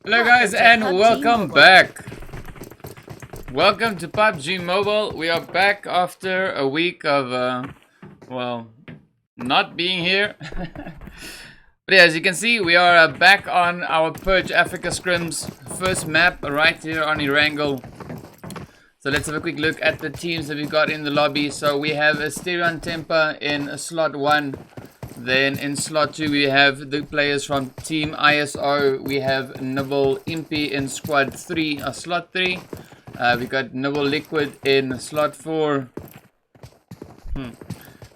Hello guys and welcome back. Welcome to PUBG Mobile. We are back after a week of, well, not being here. But yeah, as you can see, we are back on our Purge Africa Scrims first map right here on Erangel. So let's have a quick look at the teams that we've got in the lobby. So we have Asterion Temper in slot 1. Then in slot 2 we have the players from Team ISO. We have Nibble Impy in squad 3, slot 3. We got Nibble Liquid in slot 4.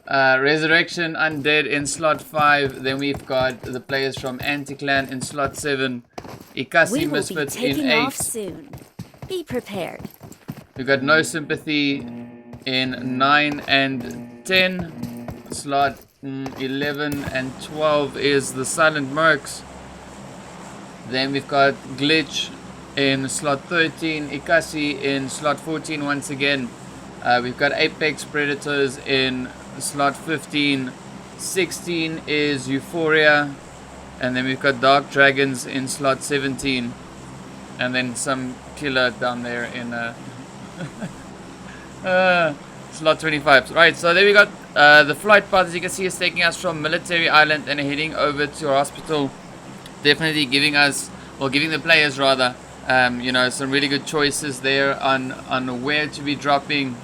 Resurrection Undead in slot 5. Then we've got the players from Anti-Clan in slot 7. Ikasi Misfits in 8. Off soon. Be prepared. We've got No Sympathy in 9 and 10. Slot 11 and 12 is the Silent Mercs. Then we've got Glitch in slot 13, Ikasi in slot 14 once again. We've got Apex Predators in slot 15, 16 is Euphoria, and then we've got Dark Dragons in slot 17, and then some killer down there in slot 25. Right, so there we got the flight path, as you can see, is taking us from Military Island and heading over to our hospital. Definitely giving us, or giving the players rather, you know, some really good choices there on where to be dropping.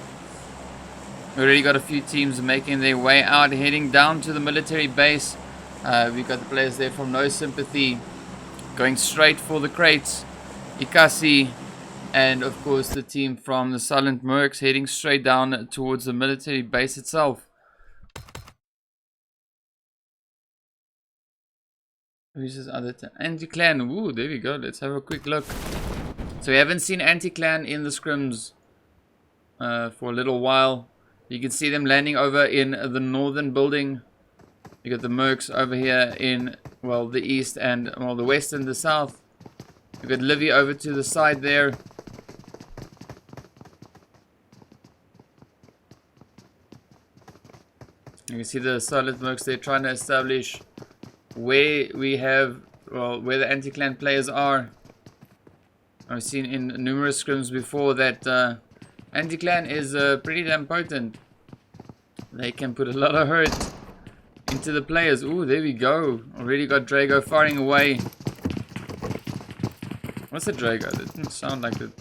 We already got a few teams making their way out, heading down to the military base. We've got the players there from No Sympathy going straight for the crates. Ikasi, and of course the team from the Silent Mercs heading straight down towards the military base itself. Who's this other Anti-Clan? Ooh, there we go. Let's have a quick look. So we haven't seen Anti-Clan in the scrims for a little while. You can see them landing over in the northern building. You got the Mercs over here in, well, the east and, well, the west and the south. You got Livy over to the side there. You can see the Silent Mercs there trying to establish where we have, well, where the Anti-Clan players are. I've seen in numerous scrims before that Anti-Clan is pretty damn potent. They can put a lot of hurt into the players. Ooh, there we go. Already got Drago firing away. What's a Drago? That didn't sound like it.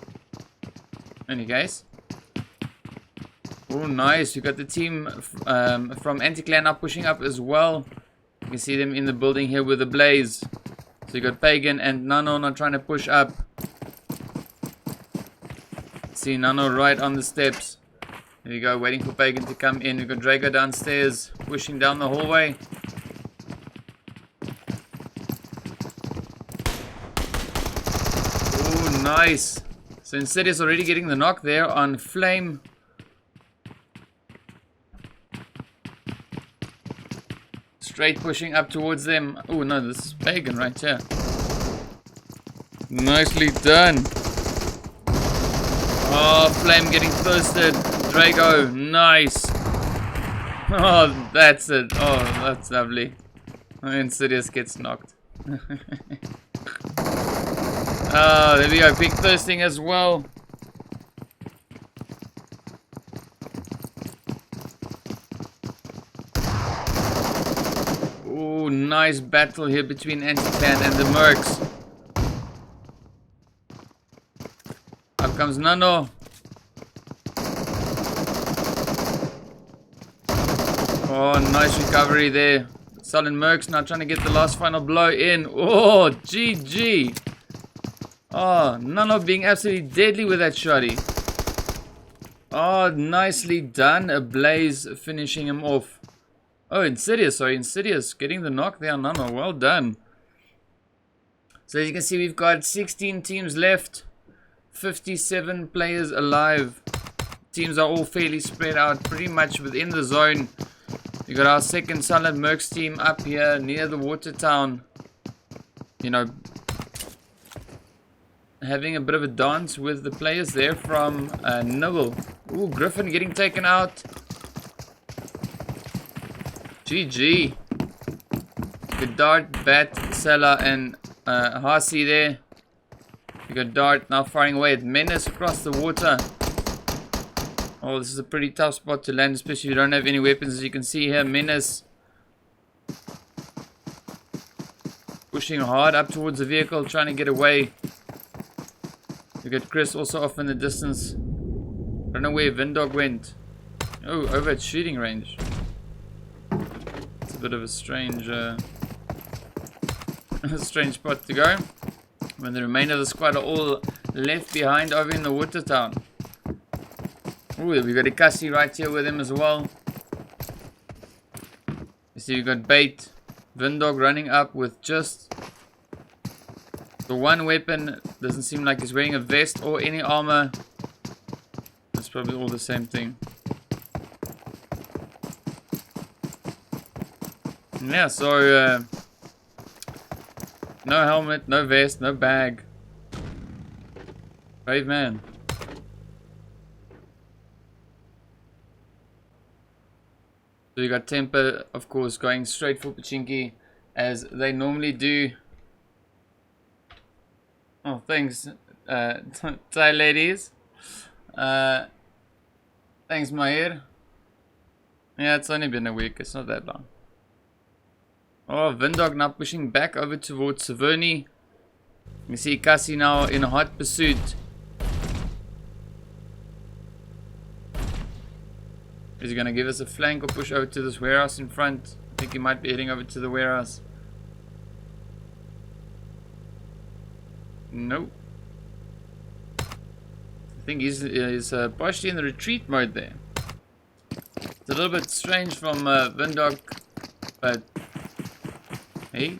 Any case. Oh, nice. You got the team from Anti-Clan up pushing up as well. You can see them in the building here with the Blaze. So you got Pagan and Nano not trying to push up. See Nano right on the steps. There we go, waiting for Pagan to come in. We've got Drago downstairs, pushing down the hallway. Oh, nice. So Insidious already getting the knock there on Flame. Straight pushing up towards them. Oh no, this is Pagan right here. Nicely done. Oh, Flame getting thirsted. Drago, nice. Oh, that's it. Oh, that's lovely. Insidious gets knocked. Oh, there we go. Big thirsting as well. Oh, nice battle here between Anti-Clan and the Mercs. Up comes Nano. Oh, nice recovery there. Silent Mercs now trying to get the last final blow in. Oh, GG. Oh, Nano being absolutely deadly with that shotty. Oh, nicely done. A Blaze finishing him off. Oh, Insidious, sorry, Insidious getting the knock there on Nano. Well done. So as you can see, we've got 16 teams left. 57 players alive. Teams are all fairly spread out, pretty much within the zone. We got our second Silent Mercs team up here near the water town. You know, having a bit of a dance with the players there from Nibble. Ooh, Griffin getting taken out. GG. Good Dart, Bat, Sella, and Hasi there. You got Dart now firing away at Menace across the water. Oh, this is a pretty tough spot to land, especially if you don't have any weapons. As you can see here, Menace pushing hard up towards the vehicle, trying to get away. You got Chris also off in the distance. Don't know where Vindog went. Oh, over at shooting range. It's a bit of a strange strange spot to go when the remainder of the squad are all left behind over in the water town. Oh, we've got a Cassie right here with him as well. You see, we've got Bait, Vindog running up with just the one weapon. Doesn't seem like he's wearing a vest or any armor. It's probably all the same thing. Yeah, so no helmet, no vest, no bag. Brave man. So you got Temper, of course, going straight for Pachinki as they normally do. Oh, thanks, Thai ladies. Thanks, Mahir. Yeah, it's only been a week. It's not that long. Oh, Vindog now pushing back over towards Saverni. You see Cassie now in a hot pursuit. Is he going to give us a flank or push over to this warehouse in front? I think he might be heading over to the warehouse. Nope. I think he's partially in the retreat mode there. It's a little bit strange from Vindog, but hey,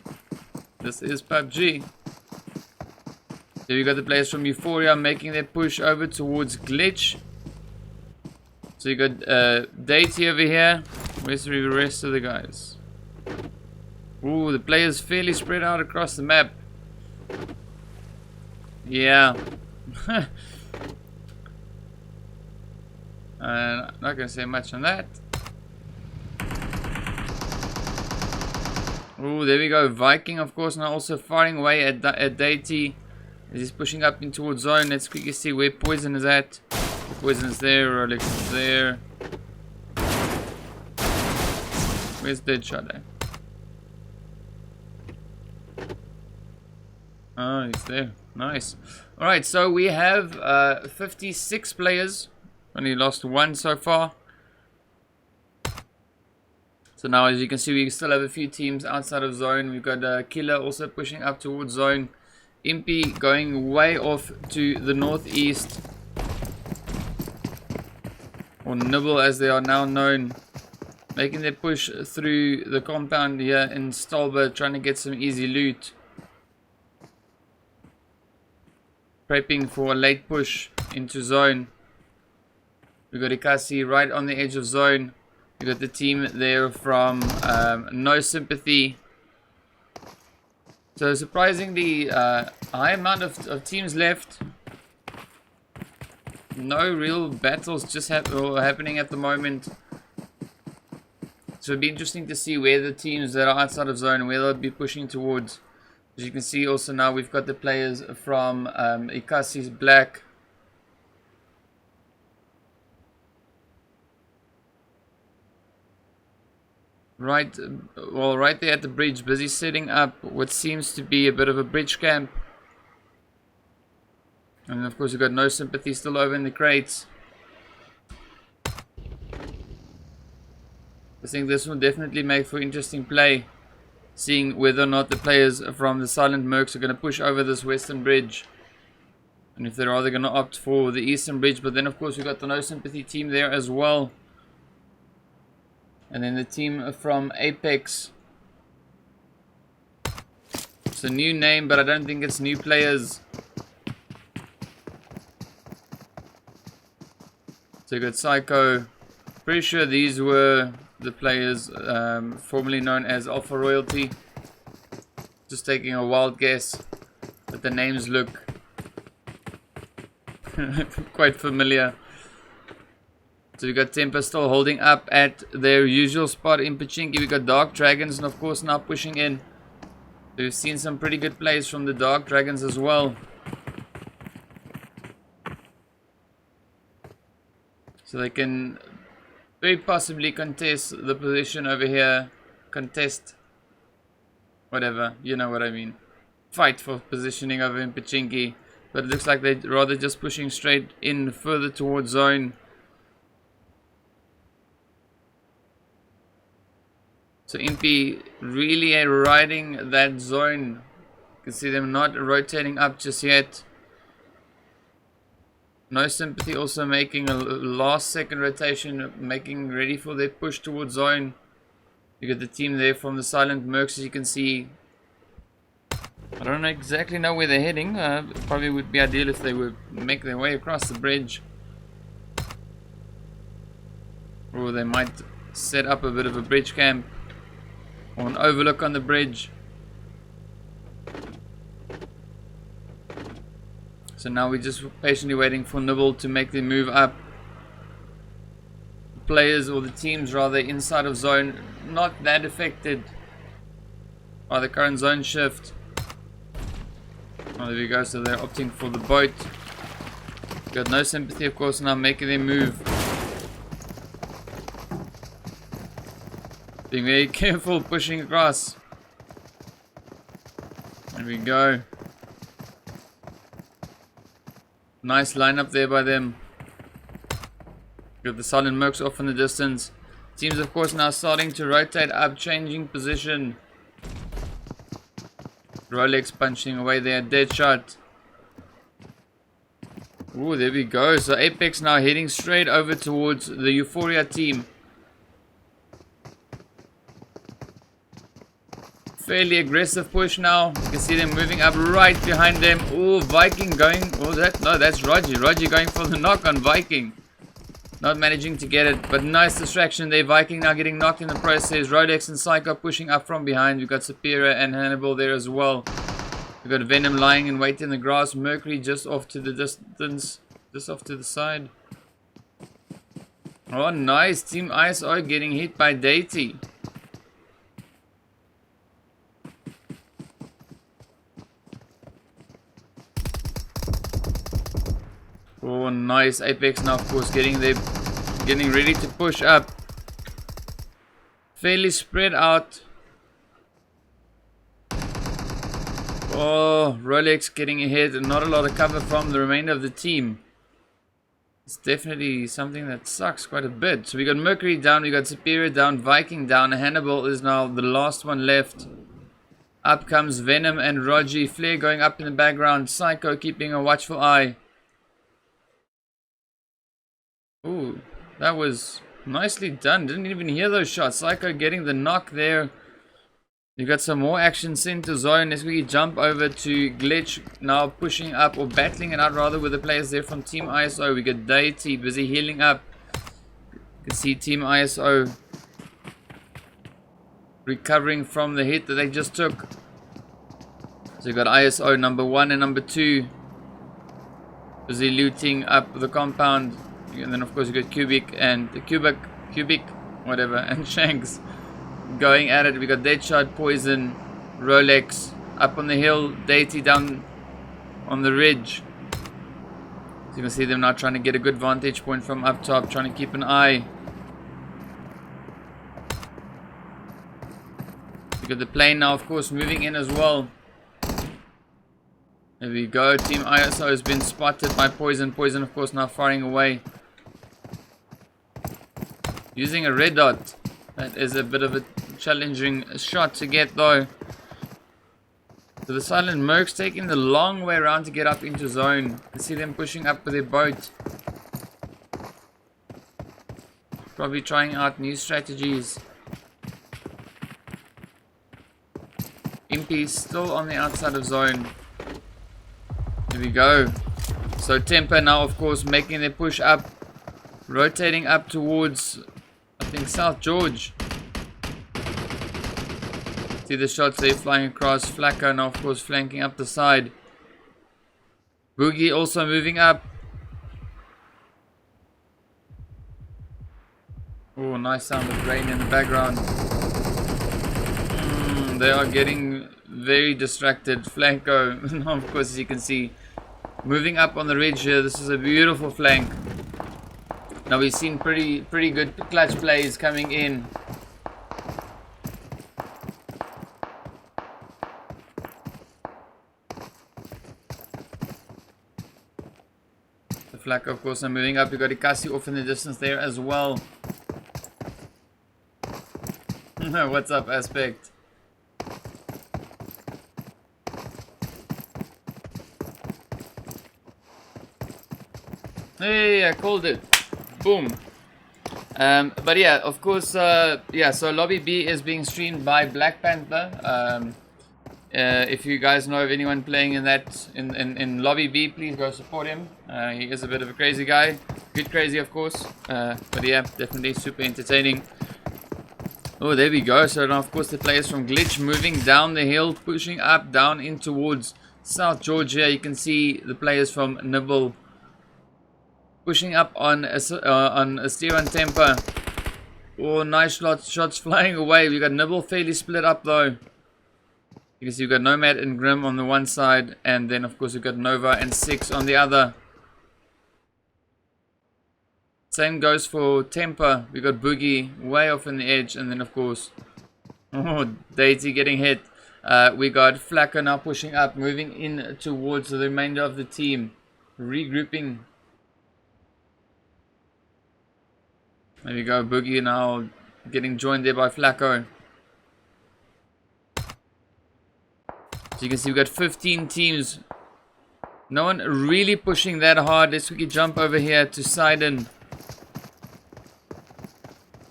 this is PUBG. So you got the players from Euphoria making their push over towards Glitch. So you got Deity over here. Where's the rest of the guys? Ooh, the players fairly spread out across the map. Yeah. Not gonna say much on that. Ooh, there we go. Viking, of course, now also firing away at Deity. As he's pushing up in towards zone. Let's quickly see where Poison is at. Poison is there, Rolex is there. Where's Deadshot at? Oh, he's there. Nice. Alright, so we have 56 players. Only lost one so far. So now, as you can see, we still have a few teams outside of zone. We've got Killer also pushing up towards zone. Impy going way off to the northeast. Or Nibble as they are now known. Making their push through the compound here in Stalber, trying to get some easy loot. Prepping for a late push into zone. We got Ikasi right on the edge of zone. We got the team there from No Sympathy. So surprisingly, high amount of teams left. No real battles just happening at the moment. So it'd be interesting to see where the teams that are outside of zone, where they'll be pushing towards. As you can see also now we've got the players from Ikasi's Black. Right there at the bridge, busy setting up what seems to be a bit of a bridge camp. And of course we've got No Sympathy still over in the crates. I think this will definitely make for interesting play, seeing whether or not the players from the Silent Mercs are going to push over this western bridge. And if they are, they're going to opt for the eastern bridge. But then of course we've got the No Sympathy team there as well. And then the team from Apex. It's a new name, but I don't think it's new players. So you got Psycho. Pretty sure these were the players formerly known as Alpha Royalty. Just taking a wild guess, but the names look quite familiar. So we got Temper still holding up at their usual spot in Pachinki. We got Dark Dragons and of course now pushing in. So we've seen some pretty good plays from the Dark Dragons as well. So they can very possibly contest the position over here. Contest. Whatever, you know what I mean. Fight for positioning over in Pachinki. But it looks like they're rather just pushing straight in further towards zone. So Impy really riding that zone. You can see them not rotating up just yet. No Sympathy also making a last second rotation, making ready for their push towards zone. You got the team there from the Silent Mercs, as you can see. I don't exactly know where they're heading. It probably would be ideal if they would make their way across the bridge. Or they might set up a bit of a bridge camp. Or an overlook on the bridge. So now we're just patiently waiting for Nibble to make their move up. The players, or the teams rather, inside of zone, not that affected by the current zone shift. Oh, there we go, so they're opting for the boat. Got no Sympathy, of course, now making their move. Being very careful, pushing across. There we go. Nice lineup there by them. Got the Silent Mercs off in the distance. Teams, of course, now starting to rotate up, changing position. Rolex punching away there, dead shot. Ooh, there we go. So Apex now heading straight over towards the Euphoria team. Fairly aggressive push now. You can see them moving up right behind them. Oh, Viking going. Oh, that's Roger. Roger going for the knock on Viking. Not managing to get it, but nice distraction there. Viking now getting knocked in the process. Rolex and Psycho pushing up from behind. We've got Superior and Hannibal there as well. We've got Venom lying in wait in the grass. Mercury just off to the distance. Just off to the side. Oh, nice. Team ISO getting hit by Deity. Oh, nice. Apex now, of course, getting ready to push up. Fairly spread out. Oh, Rolex getting ahead and not a lot of cover from the remainder of the team. It's definitely something that sucks quite a bit. So we got Mercury down, we got Superior down, Viking down. Hannibal is now the last one left. Up comes Venom and Roger. Flare going up in the background. Psycho keeping a watchful eye. Ooh, that was nicely done. Didn't even hear those shots. Psycho getting the knock there. You got some more action sent to zone. Let's quickly jump over to Glitch. Now pushing up, or battling it out rather, with the players there from Team ISO. We got Deity busy healing up. You can see Team ISO recovering from the hit that they just took. So you got ISO number 1 and number 2 busy looting up the compound. And then of course you got Cubic and Cubic, whatever, and Shanks going at it. We got Deadshot, Poison, Rolex up on the hill, Deity down on the ridge. So you can see them now trying to get a good vantage point from up top, trying to keep an eye. We got the plane now, of course, moving in as well. There we go. Team ISO has been spotted by Poison. Poison, of course, now firing away. Using a red dot. That is a bit of a challenging shot to get though. So the Silent Mercs taking the long way around to get up into zone. You can see them pushing up with their boat. Probably trying out new strategies. Impy still on the outside of zone. Here we go. So Temper now, of course, making their push up. Rotating up towards, I think, South George. See the shots there flying across. Flacco now, of course, flanking up the side. Boogie also moving up. Oh, nice sound of rain in the background. They are getting very distracted. Flanco, of course, as you can see, moving up on the ridge here. This is a beautiful flank. Now we've seen pretty good clutch plays coming in. The Flanco, of course, are moving up. You got Ikasi off in the distance there as well. What's up, Aspect? Hey, I called it. Boom. But yeah, of course, yeah, so Lobby B is being streamed by Black Panther. If you guys know of anyone playing in that, in Lobby B, please go support him. He is a bit of a crazy guy. Good crazy, of course. But yeah, definitely super entertaining. Oh, there we go. So now, of course, the players from Glitch moving down the hill, pushing up, down in towards South Georgia. You can see the players from Nibble pushing up on Astero and Temper. Oh, nice shots flying away. We got Nibble fairly split up though. You can see we've got Nomad and Grim on the one side, and then of course we've got Nova and Six on the other. Same goes for Temper. We got Boogie way off in the edge, and then of course, oh, Deity getting hit. We got Flacker now pushing up, moving in towards the remainder of the team, regrouping. There we go, Boogie now getting joined there by Flacco. So you can see we've got 15 teams. No one really pushing that hard. Let's quickly jump over here to Sidon.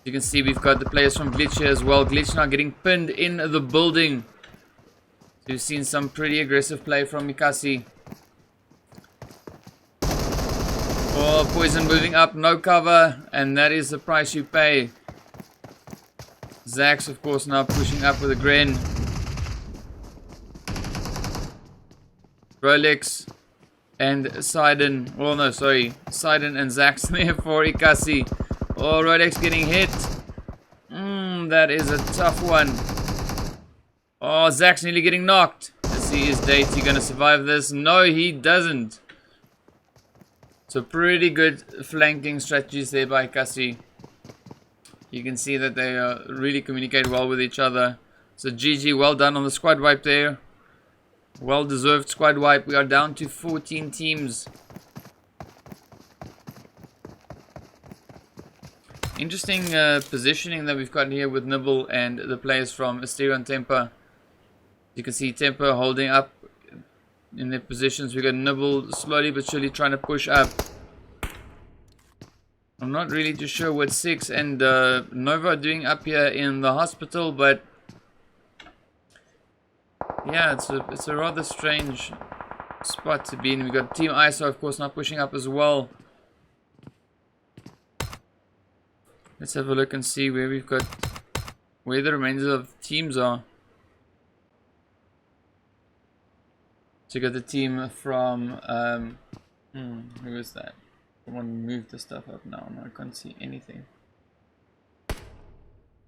You can see we've got the players from Glitch here as well. Glitch now getting pinned in the building. So you've seen some pretty aggressive play from Mikasi. Oh, Poison moving up, no cover, and that is the price you pay. Zax, of course, now pushing up with a grin. Rolex and Sidon. Oh no, sorry. Sidon and Zax there for Ikasi. Oh, Rolex getting hit. That is a tough one. Oh, Zax nearly getting knocked. Let's see, is Deity gonna survive this? No, he doesn't. So pretty good flanking strategies there by Ikasi. You can see that they really communicate well with each other. So GG, well done on the squad wipe there. Well deserved squad wipe. We are down to 14 teams. Interesting positioning that we've got here with Nibble and the players from Astero and Temper. You can see Temper holding up in their positions. We got Nibble slowly but surely trying to push up. I'm not really too sure what Six and Nova are doing up here in the hospital, but yeah, it's a rather strange spot to be in. We got Team ISO, of course, not pushing up as well. Let's have a look and see where we've got, where the remainder of the teams are. So you got the team from who is that? Someone moved the stuff up now. No, I can't see anything.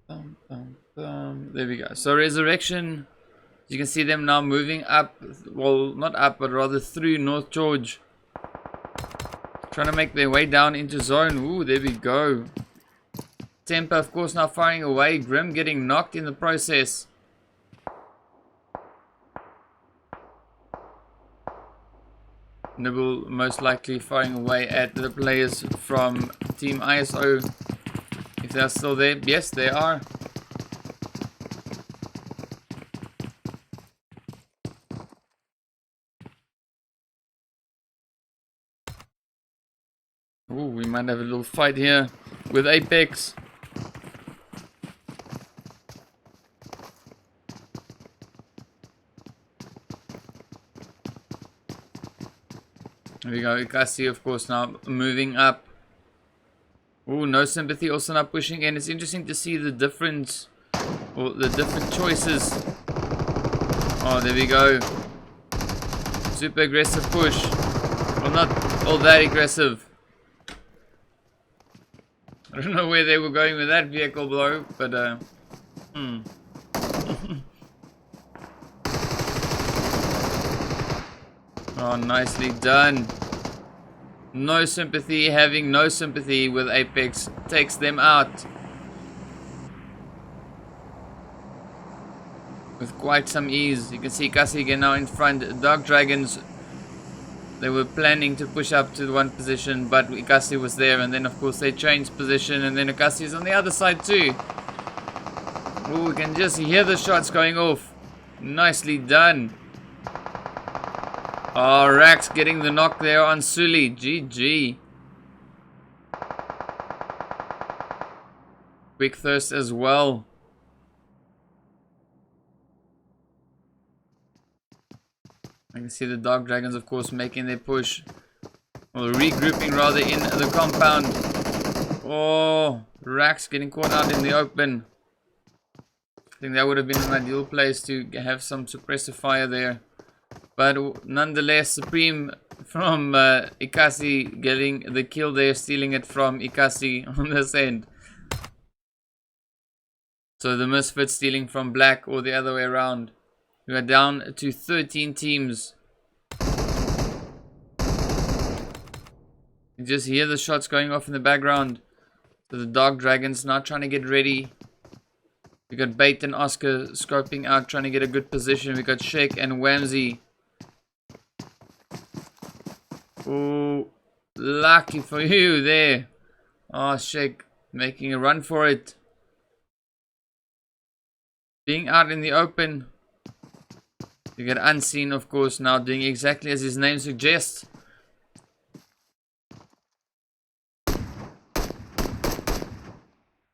There we go. So Resurrection, you can see them now moving up, well, not up, but rather through North George. Trying to make their way down into zone. Ooh, there we go. Temper, of course, now firing away. Grim getting knocked in the process. Nibble most likely firing away at the players from Team ISO. If they're still there. Yes, they are. Ooh, we might have a little fight here with Apex. There we go, Ikasi, of course, now moving up. Ooh, no sympathy, also not pushing in. It's interesting to see the difference, or the different choices. Oh, there we go. Super aggressive push. Well, not all that aggressive. I don't know where they were going with that vehicle though, but Oh, nicely done. No sympathy, having no sympathy with Apex takes them out with quite some ease. You can see Ikasi again now in front. Dark Dragons, they were planning to push up to the one position, but Ikasi was there, and then of course they changed position, and then Ikasi is on the other side too. Oh, we can just hear the shots going off. Nicely done. Oh, Rax getting the knock there on Sully. GG. Quick Thirst as well. I can see the Dark Dragons, of course, making their push. Or regrouping, rather, in the compound. Oh, Rax getting caught out in the open. I think that would have been an ideal place to have some suppressive fire there. But nonetheless, Supreme from Ikasi getting the kill there, stealing it from Ikasi on this end. So the Misfits stealing from Black, or the other way around. We are down to 13 teams. You just hear the shots going off in the background. So the Dark Dragons now trying to get ready. We got Bait and Oscar scoping out, trying to get a good position. We got Shake and Whamsy. Oh, lucky for you there. Oh, Shake making a run for it. Being out in the open. You get Unseen, of course, now doing exactly as his name suggests.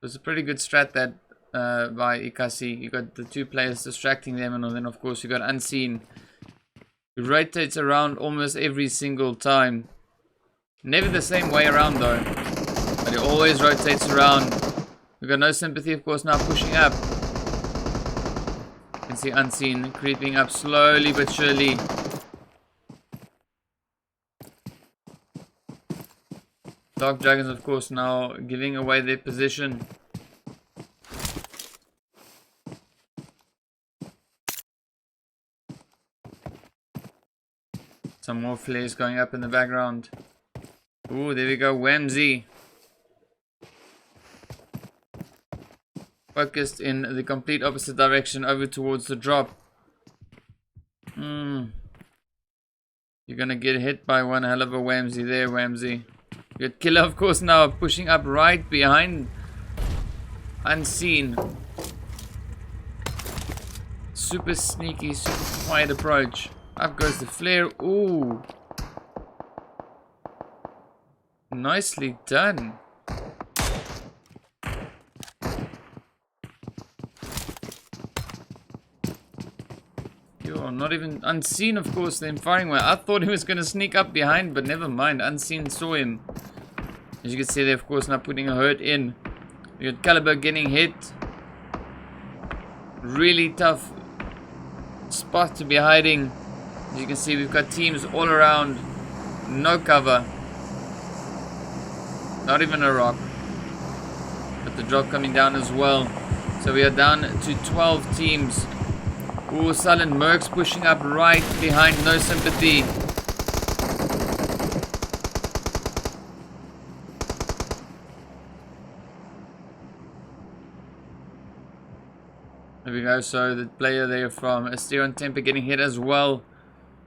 It's a pretty good strat that by Ikasi. You got the two players distracting them, and then of course you got Unseen. He rotates around almost every single time. Never the same way around though, but he always rotates around. We got No Sympathy, of course, now pushing up. You can see Unseen creeping up slowly but surely. Dark Dragons, of course, now giving away their position. Some more flares going up in the background. Ooh, there we go, Whamsy. Focused in the complete opposite direction, over towards the drop. You're gonna get hit by one hell of a Whamsy there, Whamsy. You got Killer, of course, now pushing up right behind Unseen. Super sneaky, super quiet approach. Up goes the flare. Ooh. Nicely done. You're not even Unseen, of course, then firing well. I thought he was going to sneak up behind, but never mind. Unseen saw him. As you can see there, of course, now putting a hurt in. You got Caliber getting hit. Really tough spot to be hiding. As you can see, we've got teams all around. No cover. Not even a rock. But the drop coming down as well. So we are down to 12 teams. Ooh, Silent Mercs pushing up right behind No Sympathy. There we go. So the player there from Asterion Temper getting hit as well.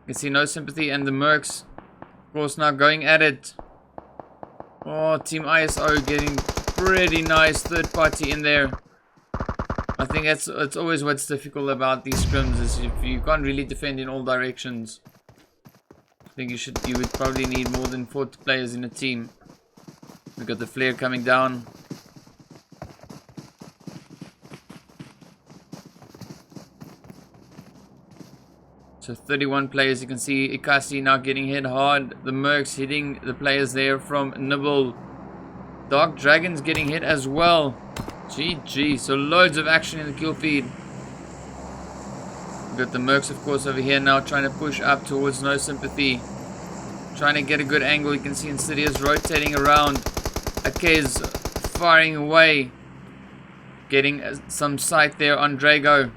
You can see No Sympathy and the Mercs, of course, now going at it. Oh, Team ISO getting pretty nice third party in there. I think it's always what's difficult about these scrims, is if you can't really defend in all directions. I think you would probably need more than 4 players in a team. We've got the flare coming down. So 31 players, you can see Ikasi now getting hit hard. The Mercs hitting the players there from Nibble. Dark Dragons getting hit as well. GG, so loads of action in the kill feed. We've got the Mercs, of course, over here now trying to push up towards No Sympathy. Trying to get a good angle. You can see Insidious rotating around. Akez firing away. Getting some sight there on Drago.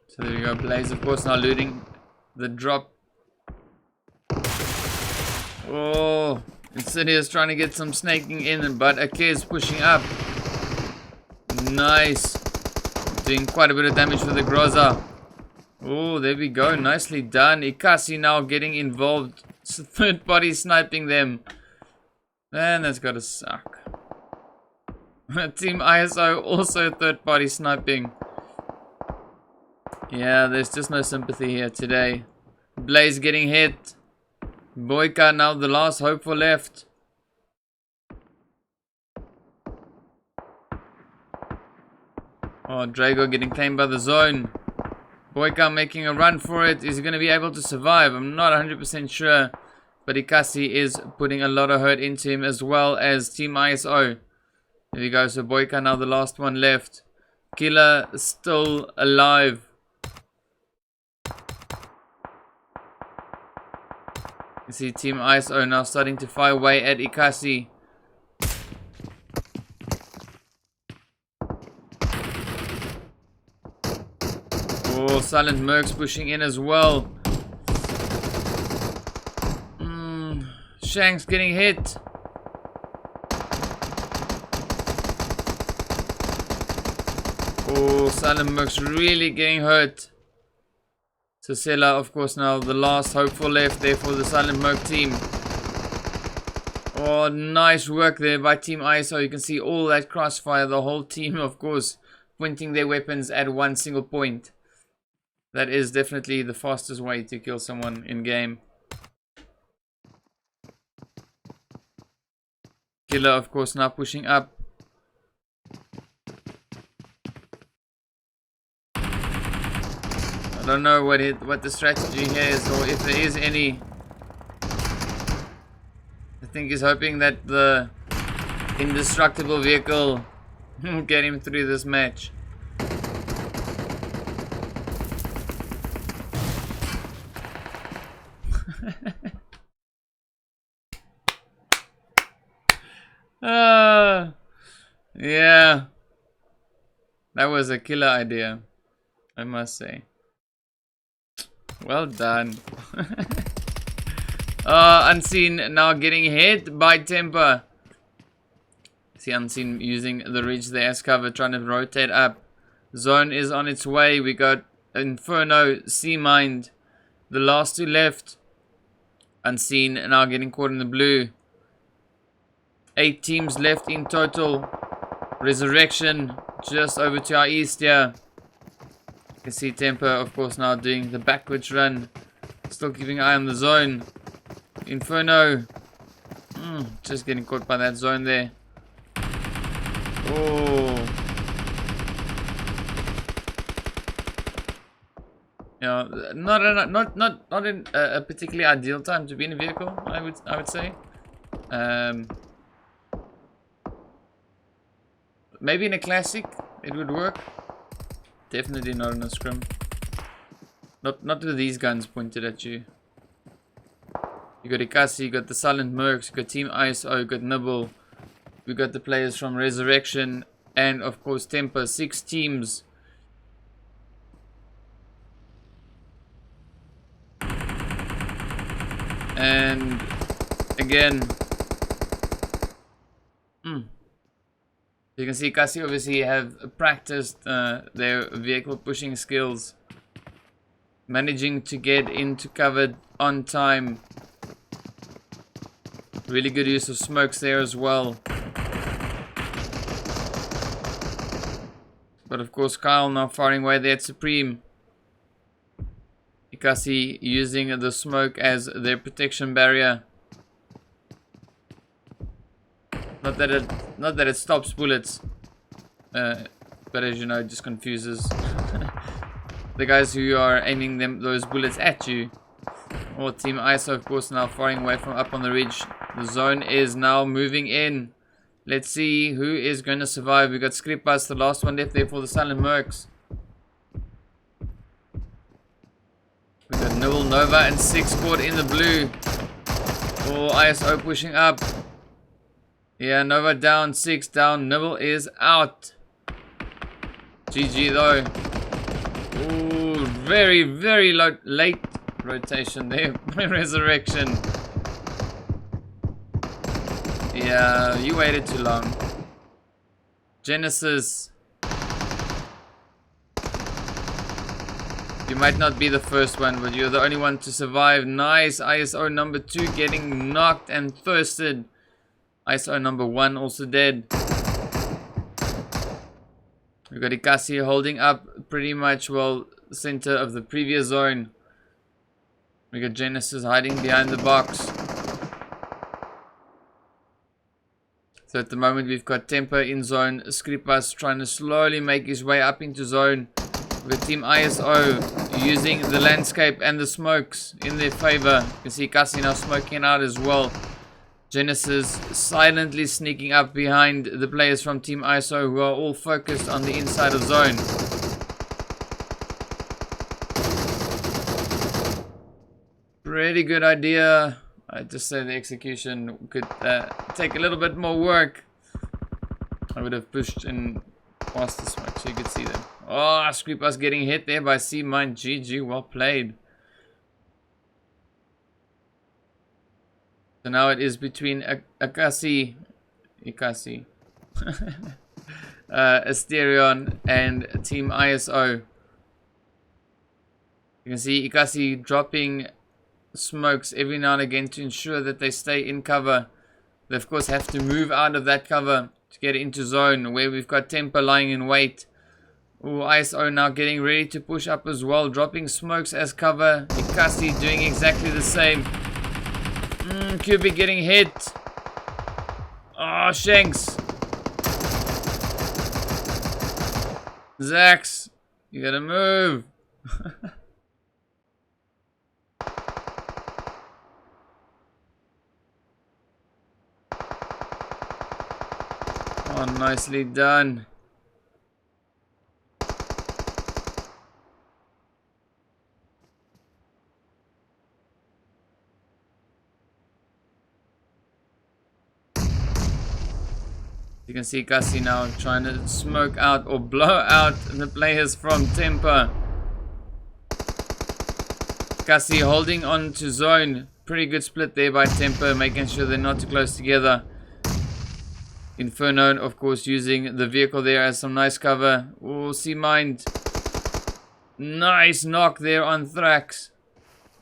So there we go. Blaze, of course, now looting the drop. Oh, Insidious trying to get some snaking in, but Akez pushing up. Nice. Doing quite a bit of damage with the Groza. Oh, there we go. Nicely done. Ikasi now getting involved. Third party sniping them. Man, that's gotta suck. Team ISO also third party sniping. Yeah, there's just no sympathy here today. Blaze getting hit. Boyka now the last hope for left. Oh, Drago getting claimed by the zone. Boyka making a run for it. Is he going to be able to survive? I'm not 100% sure. But Ikasi is putting a lot of hurt into him, as well as Team ISO. There we go. So Boyka now the last one left. Killer still alive. You see Team ISO now starting to fire away at Ikasi. Oh, Silent Mercs pushing in as well. Shanks getting hit. Oh, Silent Mercs really getting hurt. Sela, of course, now the last hopeful left there for the Silent Merc team. Oh, nice work there by Team ISO. You can see all that crossfire. The whole team, of course, pointing their weapons at one single point. That is definitely the fastest way to kill someone in game. Killer, of course, now pushing up. I don't know what the strategy here is, or if there is any. I think he's hoping that the indestructible vehicle will get him through this match. Yeah, that was a killer idea, I must say. Well done. Unseen now getting hit by Temper. See Unseen using the ridge there as cover, trying to rotate up. Zone is on its way. We got Inferno, C-Mind, the last two left. Unseen now getting caught in the blue. 8 teams left in total. Resurrection just over to our east here. You can see Temper, of course, now doing the backwards run. Still keeping an eye on the zone. Inferno. Just getting caught by that zone there. Oh. Yeah, not in a particularly ideal time to be in a vehicle, I would say. Maybe in a classic it would work. Definitely not in a scrim. Not with these guns pointed at you. You got Ikasi, you got the Silent Mercs, you got Team ISO, you got Nibble. We got the players from Resurrection and of course Temper. 6 teams. And again, you can see Kasi obviously have practiced their vehicle pushing skills, managing to get into cover on time. Really good use of smokes there as well. But of course Kyle now firing away there at Supreme. Ikasi using the smoke as their protection barrier. Not that it stops bullets, but as you know, it just confuses the guys who are aiming those bullets at you. Or Team ISO, of course, now firing away from up on the ridge. The zone is now moving in. Let's see who is going to survive. We got Scrims, the last one left there for the Silent Mercs. We got Nibble, Nova, and 6 squad in the blue. Oh, ISO pushing up. Yeah, Nova down, 6 down. Nibble is out. GG though. Ooh, very, very late rotation there. Resurrection. Yeah, you waited too long. Genesis. You might not be the first one, but you're the only one to survive. Nice. ISO number 2 getting knocked and thirsted. ISO number 1 also dead. We got Ikasi holding up pretty much, well, center of the previous zone. We got Genesis hiding behind the box. So at the moment we've got Temper in zone. Scrims trying to slowly make his way up into zone. With Team ISO using the landscape and the smokes in their favor. You can see Kasi now smoking out as well. Genesis silently sneaking up behind the players from Team ISO who are all focused on the inside of zone. Pretty good idea. I just say the execution could take a little bit more work. I would have pushed in past the smoke so you could see them. Oh, Scrims getting hit there by C-Mine. GG, well played. So now it is between Ikasi, Asterion and Team ISO. You can see Ikasi dropping smokes every now and again to ensure that they stay in cover. They of course have to move out of that cover to get into zone where we've got Temper lying in wait. Ooh, ISO now getting ready to push up as well, dropping smokes as cover. Ikasi doing exactly the same. Cubic getting hit. Oh, Shanks. Zax, you gotta move. Oh, nicely done. You can see Kasi now trying to smoke out or blow out the players from Temper. Kasi holding on to zone. Pretty good split there by Temper, making sure they're not too close together. Inferno, of course, using the vehicle there as some nice cover. Oh, C-Mind. Nice knock there on Thrax.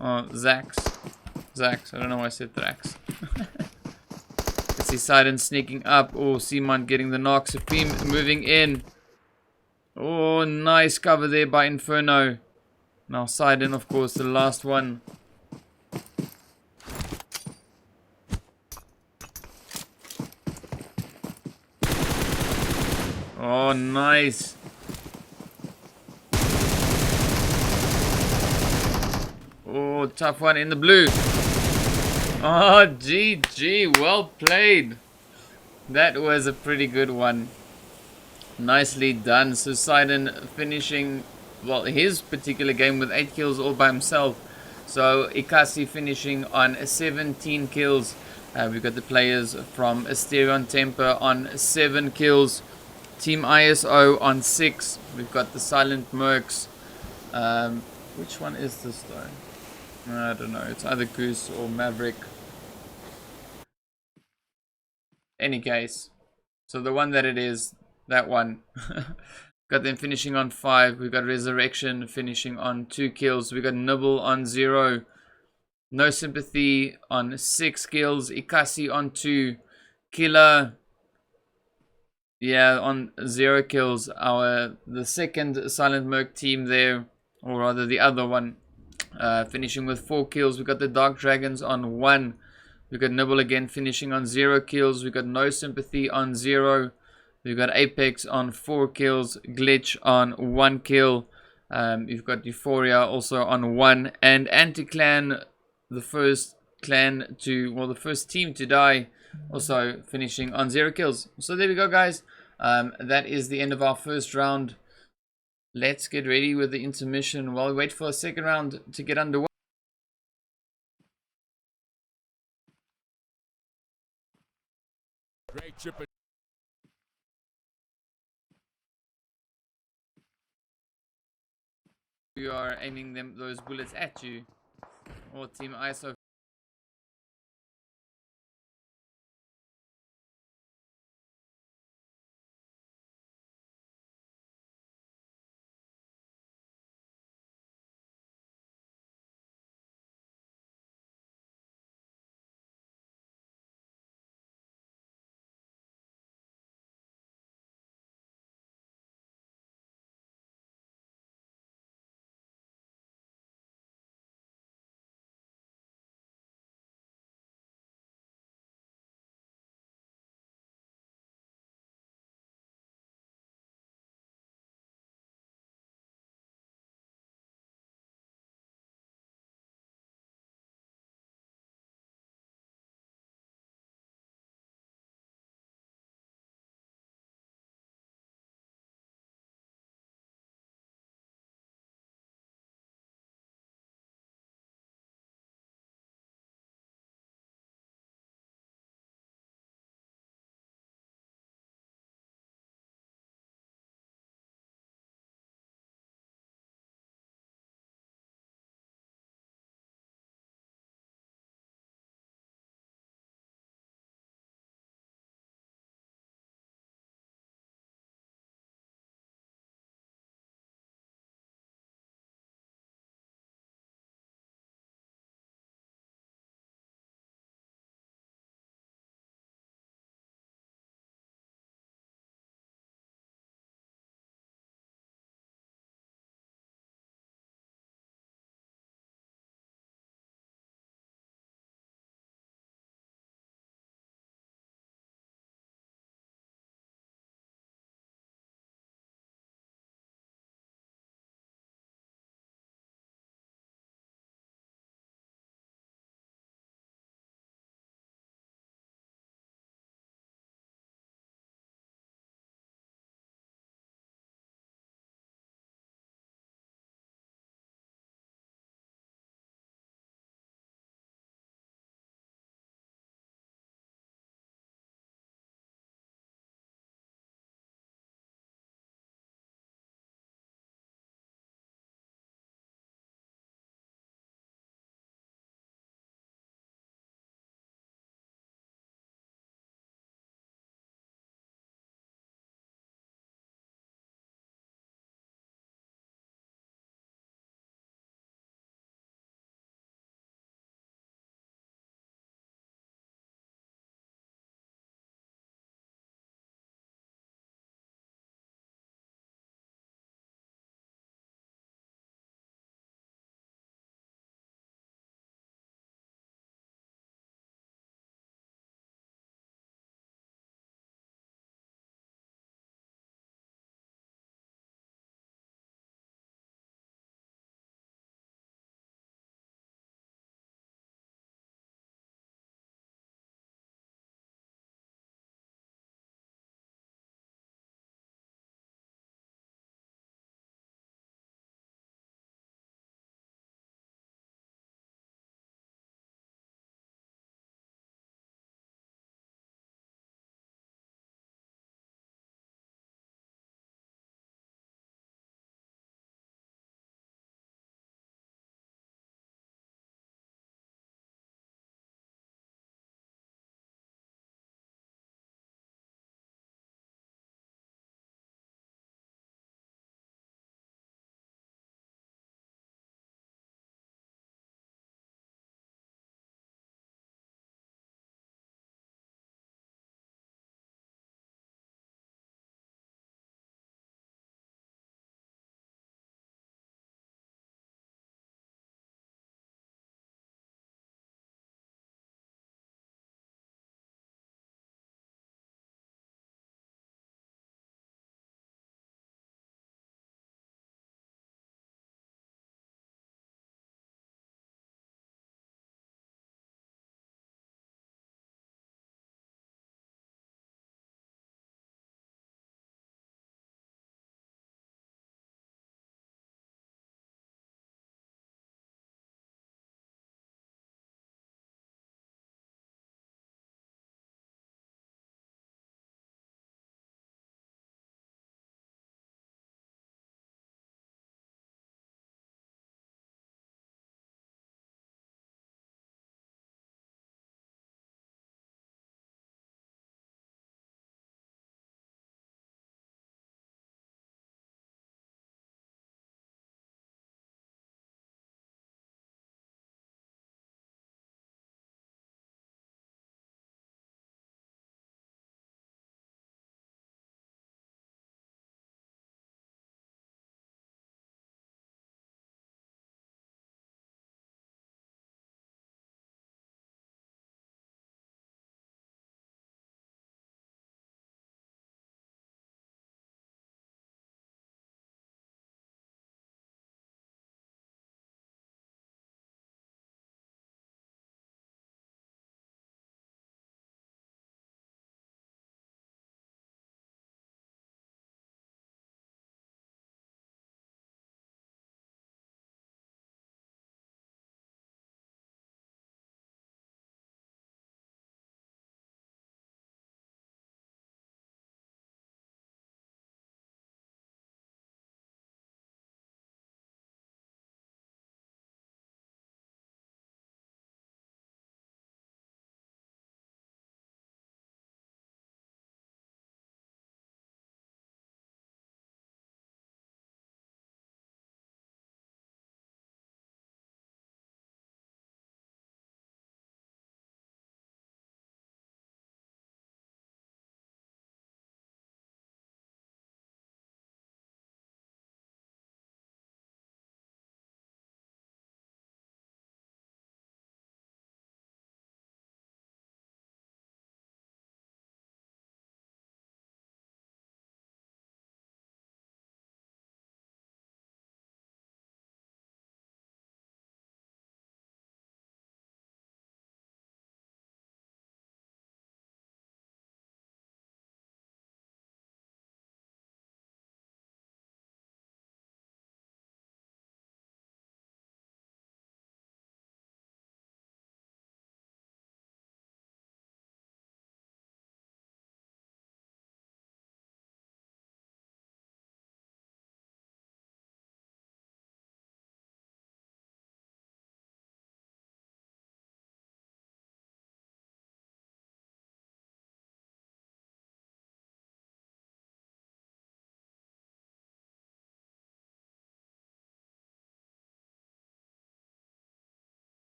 Oh, Zax. I don't know why I said Thrax. See Sidon sneaking up. Oh, C-Mind getting the knock. Supreme moving in. Oh, nice cover there by Inferno. Now Sidon, of course, the last one. Oh, nice. Oh, tough one in the blue. Oh, GG, well played. That was a pretty good one. Nicely done. So Sidon finishing, well, his particular game with 8 kills all by himself. So Ikasi finishing on 17 kills. We've got the players from Asterion Temper on 7 kills. Team ISO on 6. We've got the Silent Mercs. Which one is this though? I don't know. It's either Goose or Maverick. Any case. So the one that it is, that one. Got them finishing on 5. We've got Resurrection finishing on 2 kills. We've got Nibble on 0. No Sympathy on 6 kills. Ikasi on 2. Killer, yeah, on 0 kills. The second Silent Merc team there, or rather the other one, finishing with 4 kills. We've got the Dark Dragons on 1. We've got Nibble again finishing on 0 kills. We've got No Sympathy on 0. We've got Apex on 4 kills. Glitch on 1 kill. You've got Euphoria also on 1. And Anti-Clan, the first clan to, well, the first team to die also finishing on 0 kills. So there we go, guys. That is the end of our first round. Let's get ready with the intermission while we wait for a second round to get underway. Great chip. We are aiming those bullets at you. Or Team ISO.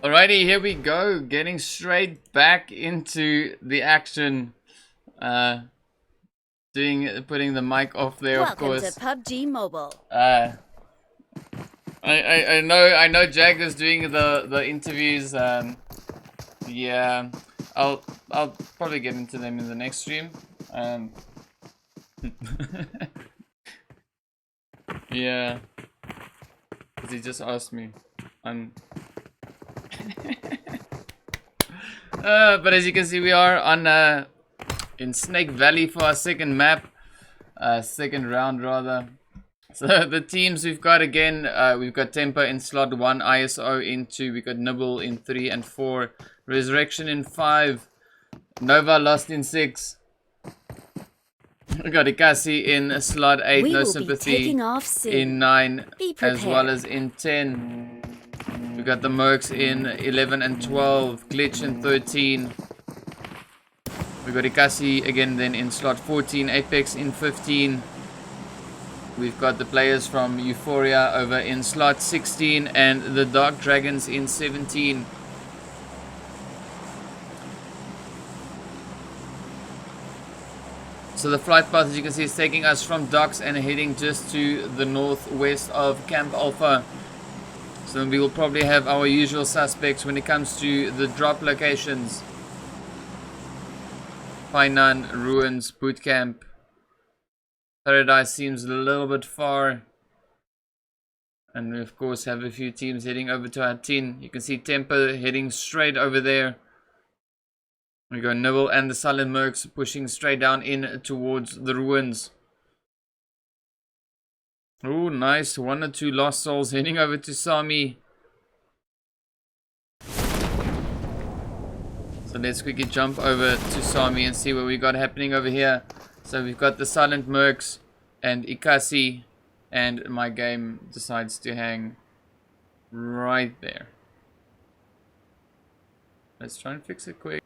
Alrighty, here we go. Getting straight back into the action. Putting the mic off there, of Welcome course. to PUBG Mobile. I know Jack is doing the interviews. Yeah, I'll probably get into them in the next stream. Yeah, because he just asked me. But as you can see, we are on in Snake Valley for our second map, second round rather. So the teams we've got again, we've got Temper in slot 1, ISO in 2, we've got Nibble in 3 and 4, Resurrection in 5, Nova Lost in 6. We got Ikasi in slot 8, We No will Sympathy be taking off soon. in 9, Be as well prepared. as in 10. We got the Mercs in 11 and 12, Glitch in 13. We got Ikasi again then in slot 14, Apex in 15. We've got the players from Euphoria over in slot 16 and the Dark Dragons in 17. So the flight path, as you can see, is taking us from docks and heading just to the northwest of Camp Alpha. So we will probably have our usual suspects when it comes to the drop locations. Painan, Ruins, Boot Camp. Paradise seems a little bit far. And we of course have a few teams heading over to our tin. You can see Temper heading straight over there. We got Nibble and the Silent Mercs pushing straight down in towards the ruins. Oh, nice. 1 or 2 lost souls heading over to Sami. So let's quickly jump over to Sami and see what we got happening over here. So we've got the Silent Mercs and Ikasi, and my game decides to hang right there. Let's try and fix it quick.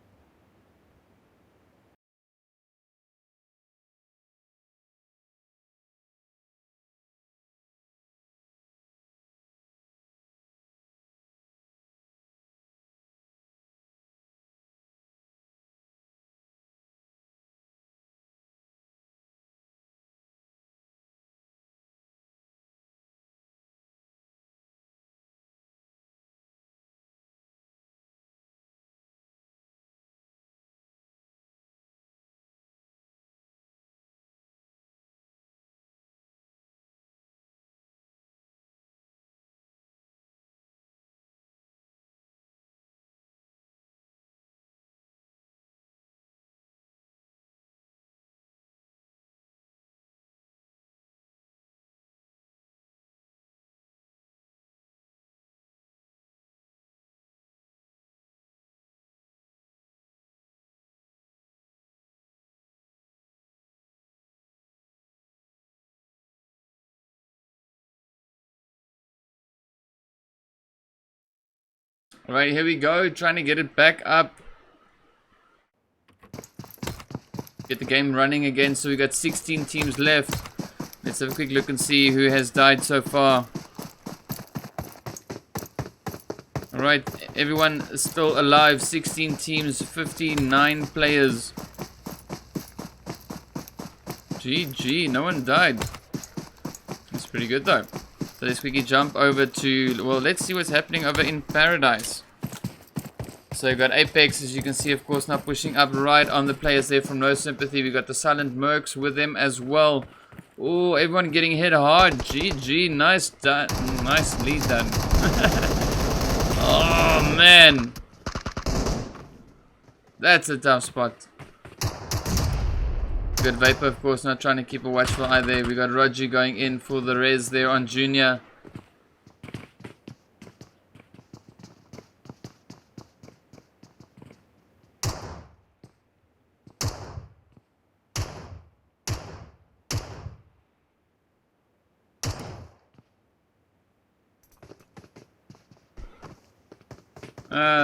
Alright, here we go, trying to get it back up. Get the game running again, so we got 16 teams left. Let's have a quick look and see who has died so far. Alright, everyone is still alive. 16 teams, 59 players. GG, no one died. That's pretty good though. So let's quickly jump over to, well, let's see what's happening over in Paradise. So we've got Apex, as you can see, of course, now pushing up right on the players there from No Sympathy. We got the Silent Mercs with them as well. Oh, everyone getting hit hard. GG, nice done. Nicely done. Oh, man. That's a tough spot. We got Vapor, of course, not trying to keep a watchful eye there. We got Roger going in for the res there on Junior.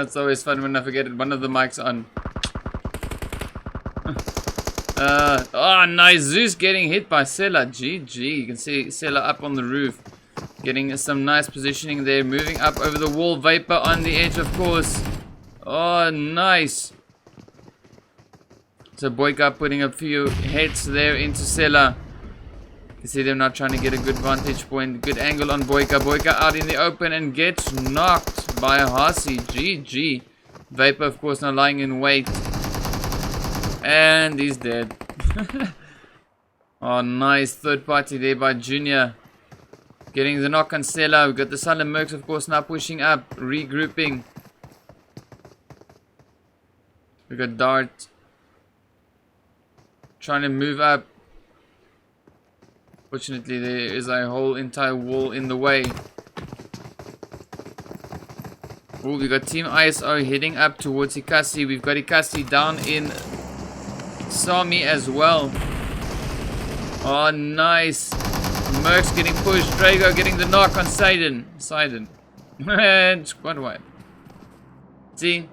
It's always fun when I forget one of the mics on. Oh, nice. Zeus getting hit by Sela. GG. You can see Sela up on the roof. Getting some nice positioning there. Moving up over the wall. Vapor on the edge, of course. Oh, nice. So Boyka putting a few hits there into Sela. You see them not trying to get a good vantage point. Good angle on Boyka. Boyka out in the open and gets knocked by Hasi. GG. Vapor, of course, now lying in wait. And he's dead. Oh, nice. Third party there by Junior. Getting the knock on Sela. We've got the Silent Mercs, of course, now pushing up. Regrouping. We've got Dart. Trying to move up. Fortunately, there is a whole entire wall in the way. Oh, we got Team ISO heading up towards Ikasi. We've got Ikasi down in Sami as well. Oh, nice. Mercs getting pushed. Drago getting the knock on Sidon. And squad wipe. See?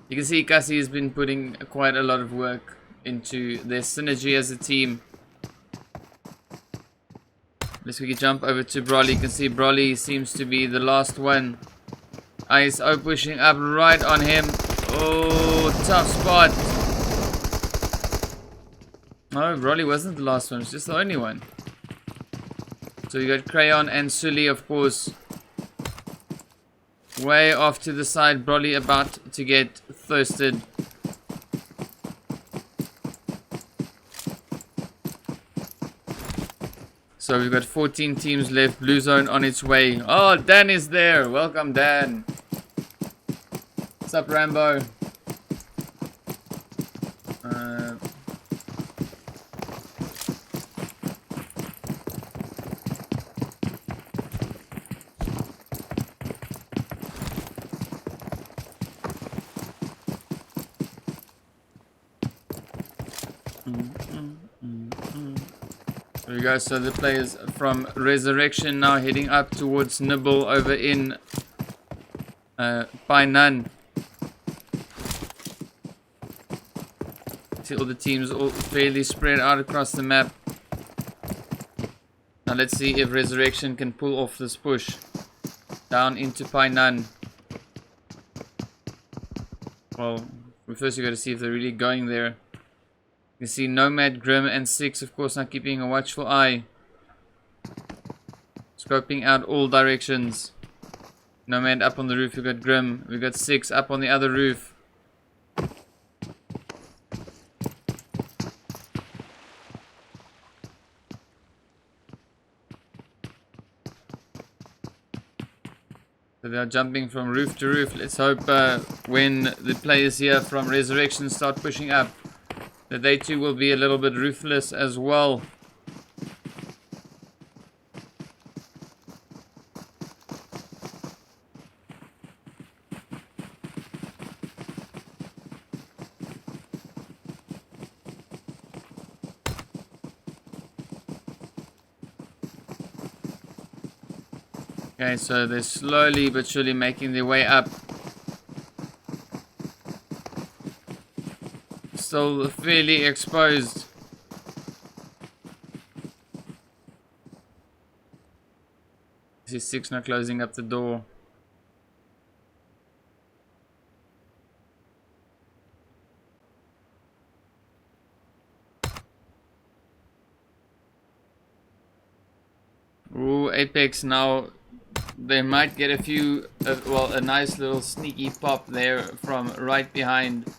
You can see Ikasi has been putting quite a lot of work into their synergy as a team. Let's quickly jump over to Broly. You can see Broly seems to be the last one. ISO pushing up right on him. Oh, tough spot. No, Broly wasn't the last one. It's just the only one. So you got Crayon and Sully, of course. Way off to the side. Broly about to get thirsted. So we've got 14 teams left. Blue zone on its way. Oh, Dan is there. Welcome, Dan. What's up, Rambo? There we go, so the players from Resurrection now heading up towards Nibble over in Painan. See all the teams all fairly spread out across the map. Now let's see if Resurrection can pull off this push down into Painan. Well, we first got to see if they're really going there. You see Nomad, Grim, and Six, of course, now keeping a watchful eye. Scoping out all directions. Nomad up on the roof, we've got Grim. We've got Six up on the other roof. So they are jumping from roof to roof. Let's hope when the players here from Resurrection start pushing up, that they too will be a little bit ruthless as well. Okay, so they're slowly but surely making their way up. Still fairly exposed. See Six now closing up the door. Ooh, Apex now. They might get a few, well, a nice little sneaky pop there from right behind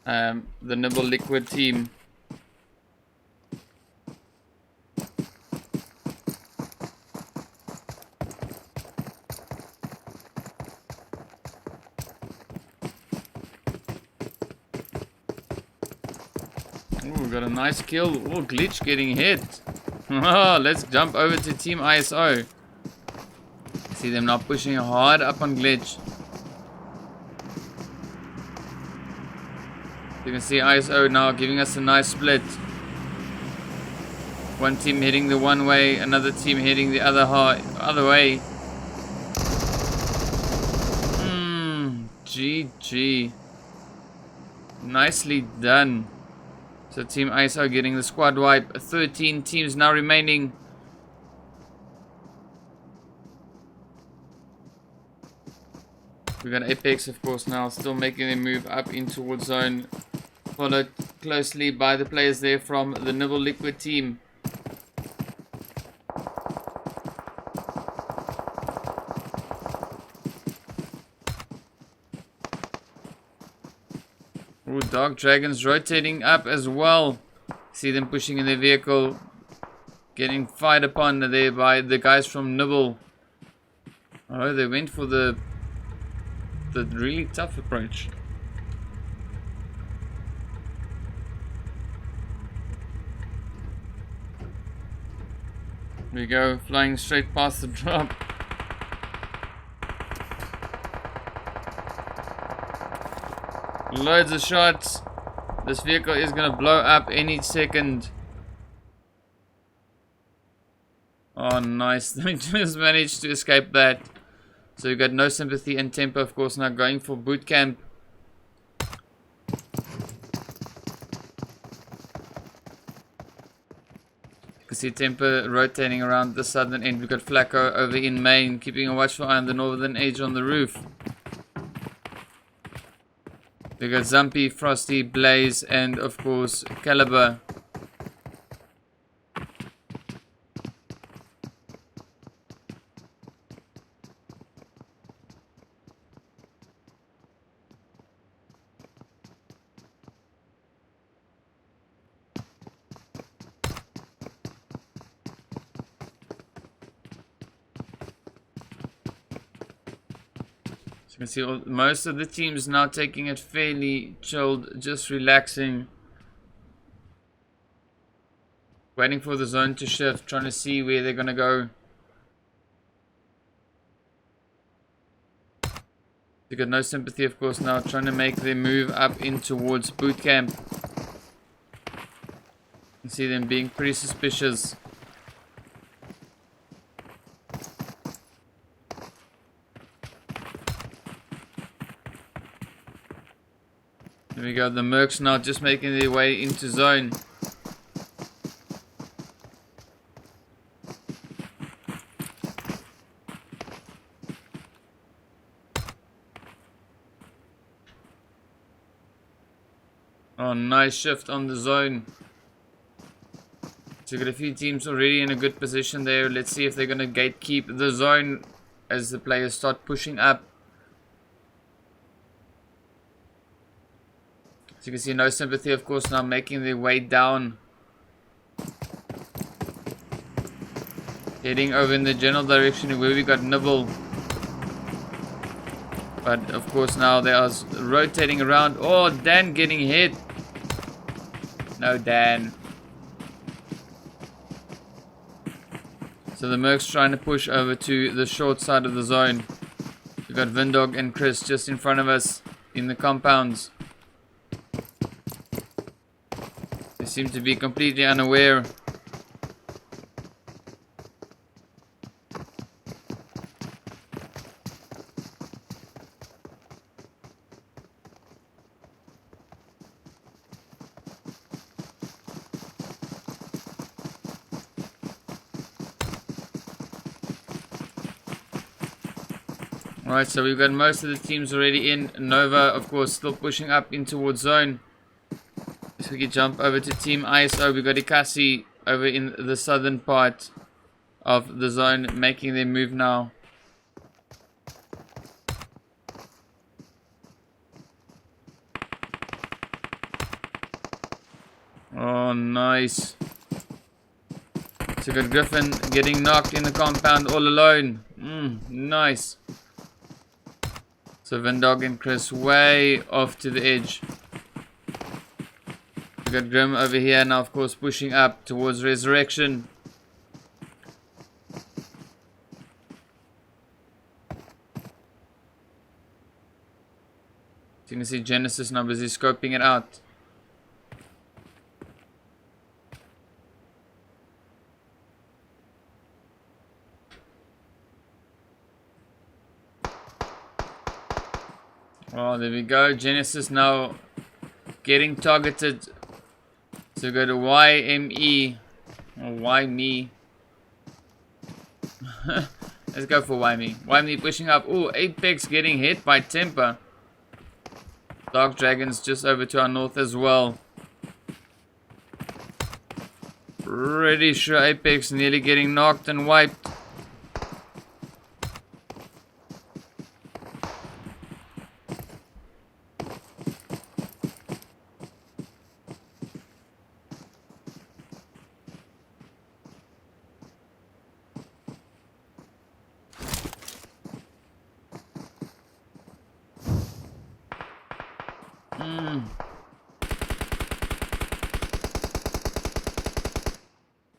the Nibble Liquid team. Ooh, got a nice kill. Oh, Glitch getting hit. Let's jump over to Team ISO. See them now pushing hard up on Glitch. You can see ISO now giving us a nice split. One team heading the one way, another team heading the other way. GG. Nicely done. So Team ISO getting the squad wipe. 13 teams now remaining. We got Apex, of course, now still making their move up in towards zone, followed closely by the players there from the Nibble Liquid team. Ooh, Dark Dragons rotating up as well. See them pushing in their vehicle, getting fired upon there by the guys from Nibble. Oh, they went for the really tough approach. There we go, flying straight past the drop. Loads of shots. This vehicle is gonna blow up any second. Oh, nice. They just managed to escape that. So you got No Sympathy and Tempo, of course, now going for boot camp. You can see Tempo rotating around the southern end. We've got Flacco over in main, keeping a watchful eye on the northern edge on the roof. We got Zumpy, Frosty, Blaze, and of course Caliber. You can see most of the teams now taking it fairly chilled, just relaxing, waiting for the zone to shift, trying to see where they're gonna go. You got No Sympathy, of course, now trying to make their move up in towards boot camp. You see them being pretty suspicious. There we go, the Mercs now just making their way into zone. Oh, nice shift on the zone. So we've got a few teams already in a good position there. Let's see if they're going to gatekeep the zone as the players start pushing up. So you can see No Sympathy, of course, now making their way down. Heading over in the general direction where we got Nibble. But of course now they are rotating around. Oh, Dan getting hit. No, Dan. So the Mercs trying to push over to the short side of the zone. We've got Vindog and Chris just in front of us in the compounds. They seem to be completely unaware. Alright, so we've got most of the teams already in. Nova, of course, still pushing up in towards zone. So we can jump over to Team ISO. We've got Ikasi over in the southern part of the zone, making their move now. Oh, nice. So we got Griffin getting knocked in the compound all alone. Nice. So Vindog and Chris way off to the edge. We got Grim over here now, of course, pushing up towards Resurrection. You can see Genesis now busy scoping it out. Oh, there we go. Genesis now getting targeted. So go to YME or Y me. Let's go for Wymie. Wymie pushing up. Ooh, Apex getting hit by Temper. Dark Dragons just over to our north as well. Pretty sure Apex nearly getting knocked and wiped.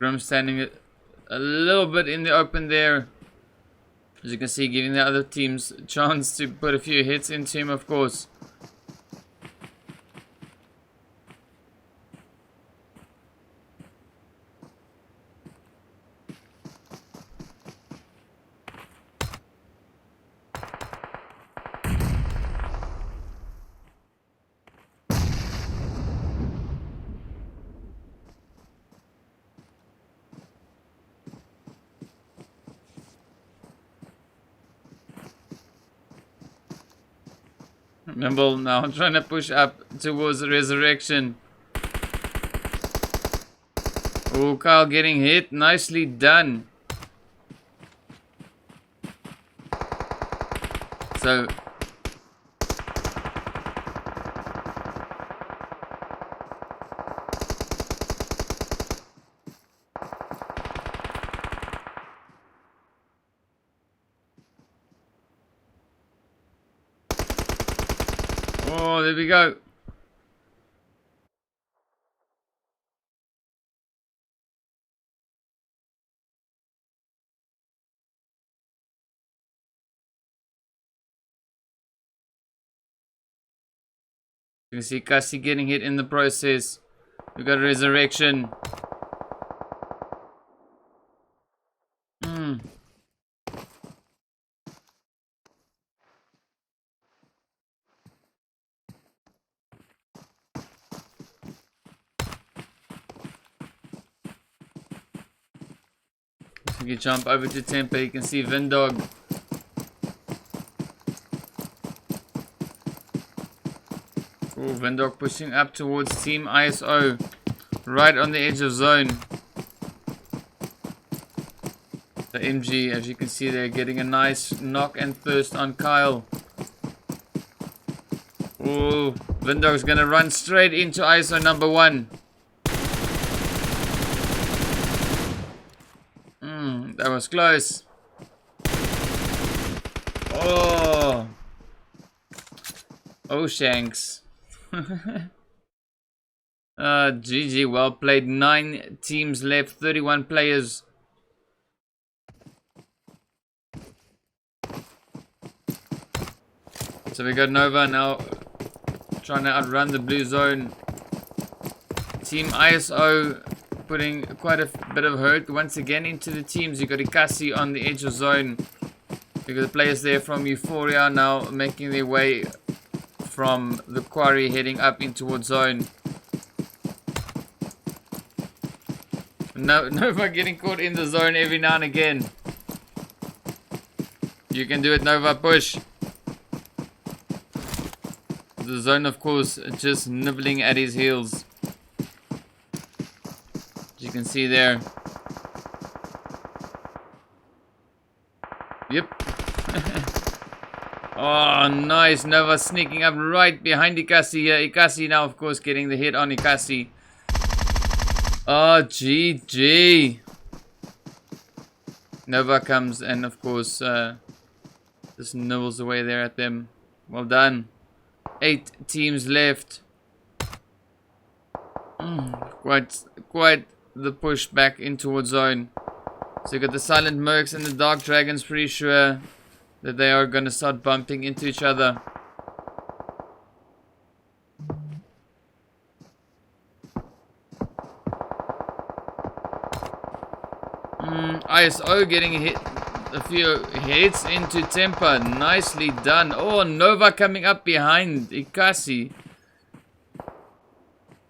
Scrims standing a little bit in the open there. As you can see, giving the other teams a chance to put a few hits into him, of course. Nimble now trying to push up towards the resurrection. Oh, Kyle getting hit. Nicely done. So oh, there we go. You can see Cassie getting hit in the process. We got a resurrection. If you jump over to Temper, you can see Vindog. Oh, Vindog pushing up towards Team ISO. Right on the edge of zone. The MG, as you can see there, getting a nice knock and thirst on Kyle. Oh, Vindog's gonna run straight into ISO number 1. That was close. Oh. Oh, Shanks. GG, well played. 9 teams left, 31 players. So we got Nova now trying to outrun the blue zone. Team ISO putting quite a bit of hurt once again into the teams. You got Ikasi on the edge of zone. You got the players there from Euphoria now making their way from the quarry heading up in towards zone. Nova getting caught in the zone every now and again. You can do it, Nova, push. The zone, of course, just nibbling at his heels. As you can see there. Yep. Oh, nice. Nova sneaking up right behind Ikasi here. Ikasi now, of course, getting the hit on Ikasi. Oh, GG. Nova comes and, of course, just nibbles away there at them. Well done. 8 teams left. Quite the push back in towards zone. So you got the Silent Mercs and the Dark Dragons, pretty sure that they are going to start bumping into each other. ISO getting hit, a few hits into Temper. Nicely done. Oh, Nova coming up behind Ikasi.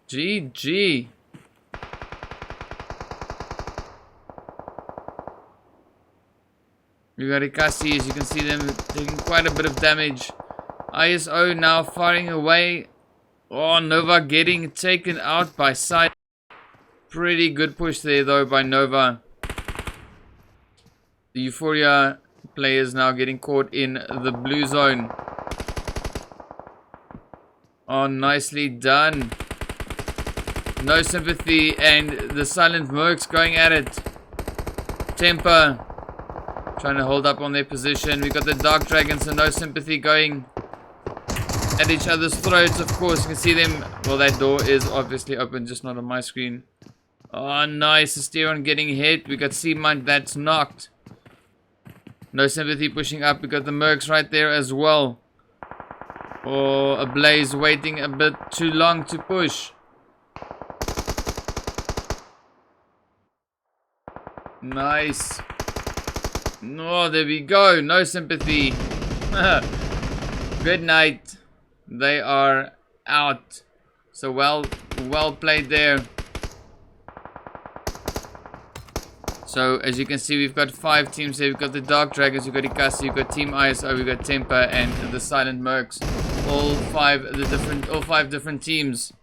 GG. We got Ikasi, as you can see them taking quite a bit of damage. ISO now firing away. Oh, Nova getting taken out by side. Pretty good push there though by Nova. The Euphoria players now getting caught in the blue zone. Oh, nicely done. No sympathy and the silent mercs going at it. Temper trying to hold up on their position. We got the Dark Dragons and no sympathy going at each other's throats. Of course, you can see them. Well, that door is obviously open, just not on my screen. Oh, nice. Asteron getting hit. We got Seamind that's knocked. No sympathy pushing up. We got the mercs right there as well. Oh, Ablaze waiting a bit too long to push. Nice. Oh, there we go. No sympathy. Good night. They are out. So well played there. So as you can see, we've got 5 teams here. We've got the Dark Dragons, we've got Ikasi, we've got Team ISO, we've got Temper, and the Silent Mercs. All five different teams.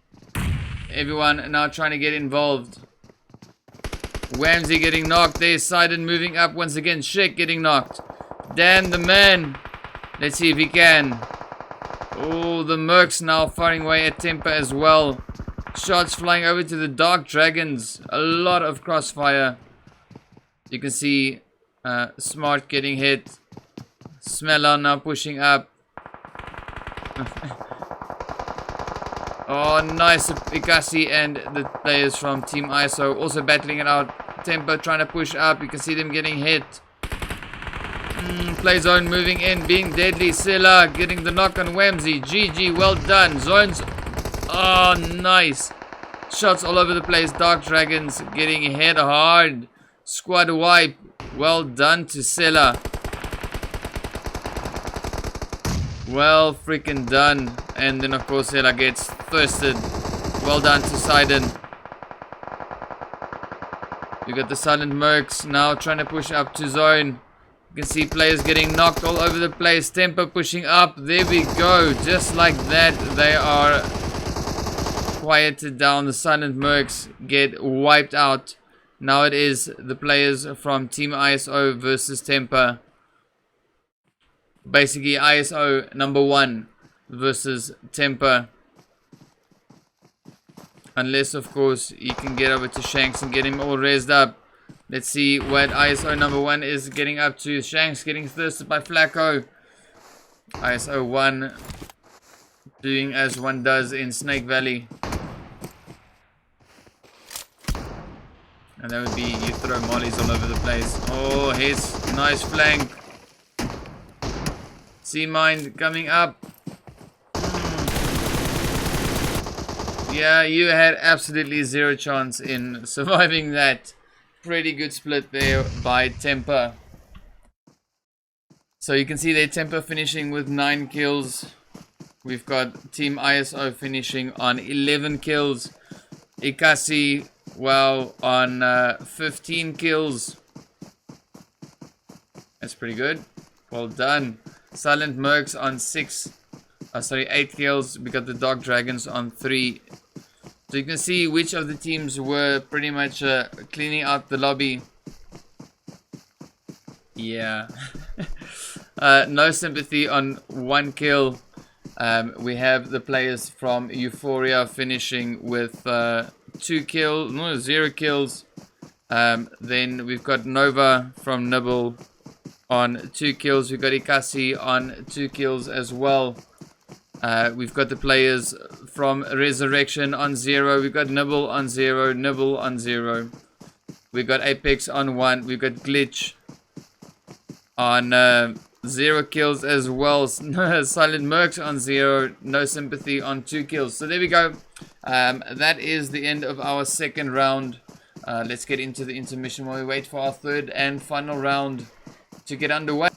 Everyone now trying to get involved. Whamsy getting knocked. There's Sidon moving up once again. Shek getting knocked. Dan the man. Let's see if he can. Oh, the Mercs now firing away at Temper as well. Shots flying over to the Dark Dragons. A lot of crossfire. You can see Smart getting hit. Smeller now pushing up. Oh, nice. Ikasi and the players from Team ISO also battling it out. Tempo trying to push up. You can see them getting hit. Play zone moving in, being deadly. Silla getting the knock on Whamsy. GG, well done. Zones. Oh, nice. Shots all over the place. Dark Dragons getting hit hard. Squad wipe. Well done to Silla. Well freaking done. And then of course Silla gets thirsted. Well done to Sidon. You got the Silent Mercs now trying to push up to zone. You can see players getting knocked all over the place. Tempo pushing up. There we go. Just like that, they are quieted down. The Silent Mercs get wiped out. Now it is the players from Team ISO versus Temper. Basically ISO number 1 versus Temper. Unless of course you can get over to Shanks and get him all raised up. Let's see what ISO number 1 is getting up to. Shanks getting thirsted by Flacco. ISO 1 doing as one does in Snake Valley. And that would be you throw mollies all over the place. Oh, his nice flank. Seamind coming up. Yeah, you had absolutely zero chance in surviving that. Pretty good split there by Temper. So you can see their Temper finishing with 9 kills. We've got Team ISO finishing on 11 kills. Ikasi, well, on 15 kills. That's pretty good. Well done. Silent Mercs on 8 kills. We got the Dark Dragons on 3. So you can see which of the teams were pretty much cleaning out the lobby. Yeah. No sympathy on 1 kill. We have the players from Euphoria finishing with 0 kills. Then we've got Nova from Nibble on 2 kills. We've got Ikasi on 2 kills as well. We've got the players from Resurrection on 0. We've got Nibble on 0. Nibble on 0. We've got Apex on 1. We've got Glitch on 0 kills as well. Silent Mercs on 0. No sympathy on 2 kills. So there we go. That is the end of our second round. Let's get into the intermission while we wait for our third and final round to get underway.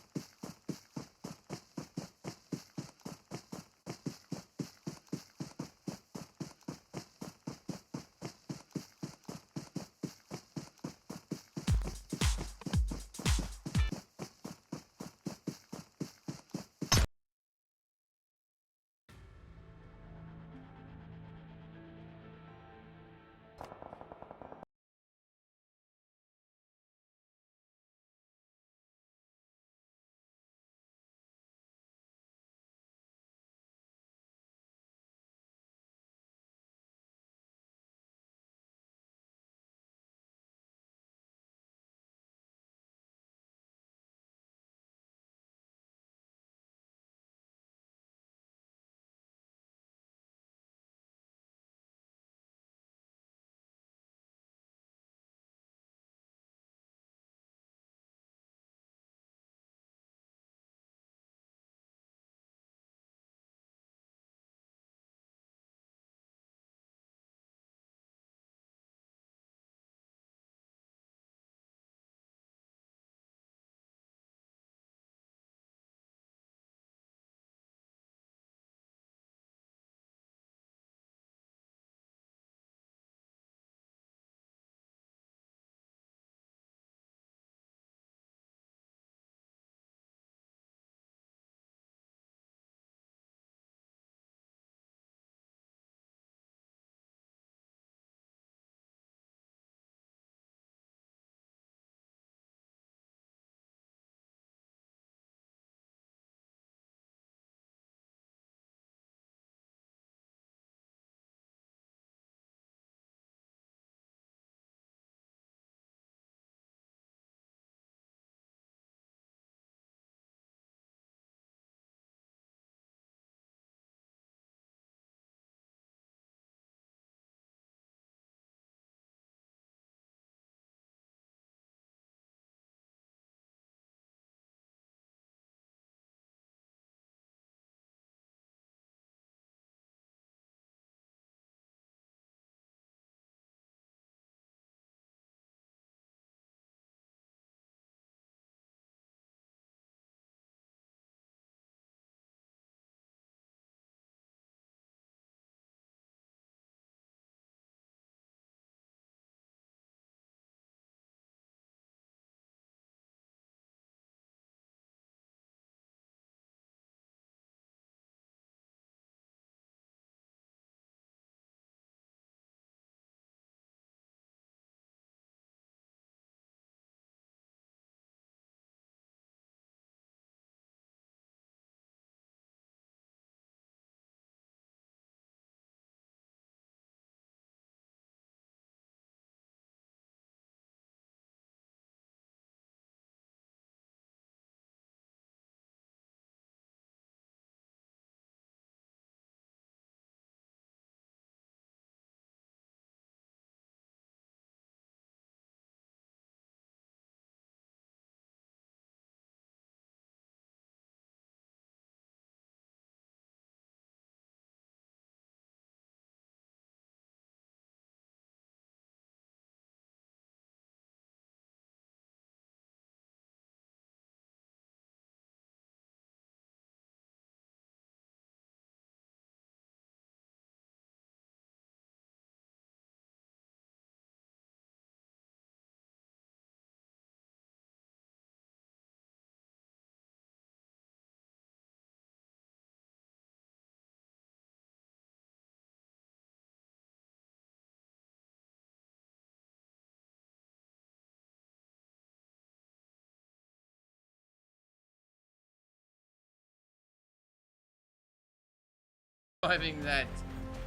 Having that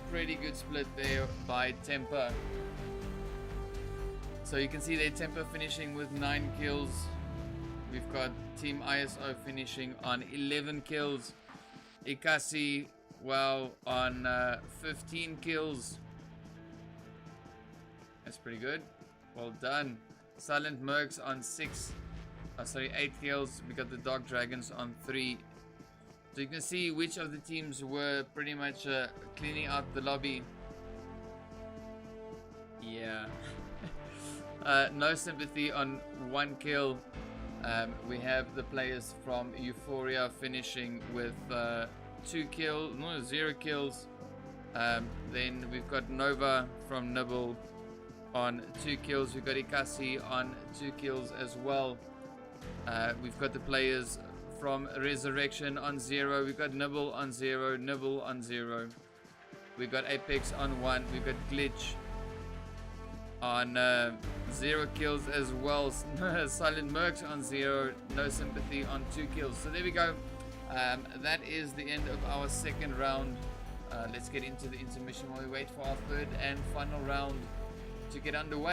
pretty good split there by Temper. So you can see their Temper finishing with 9 kills. We've got Team ISO finishing on 11 kills. Ikasi, well, on 15 kills. That's pretty good. Well done. Silent Mercs on 8 kills. We got the Dark Dragons on 3. So you can see which of the teams were pretty much cleaning out the lobby. Yeah. No sympathy on 1 kill. We have the players from Euphoria finishing with 0 kills. Then we've got Nova from Nibble on 2 kills. We've got Ikasi on 2 kills as well. We've got the players from Resurrection on 0. We've got Nibble on 0. Nibble on 0. We've got Apex on 1. We've got Glitch on 0 kills as well. Silent Mercs on 0. No sympathy on 2 kills. So there we go. That is the end of our second round. Let's get into the intermission while we wait for our third and final round to get underway.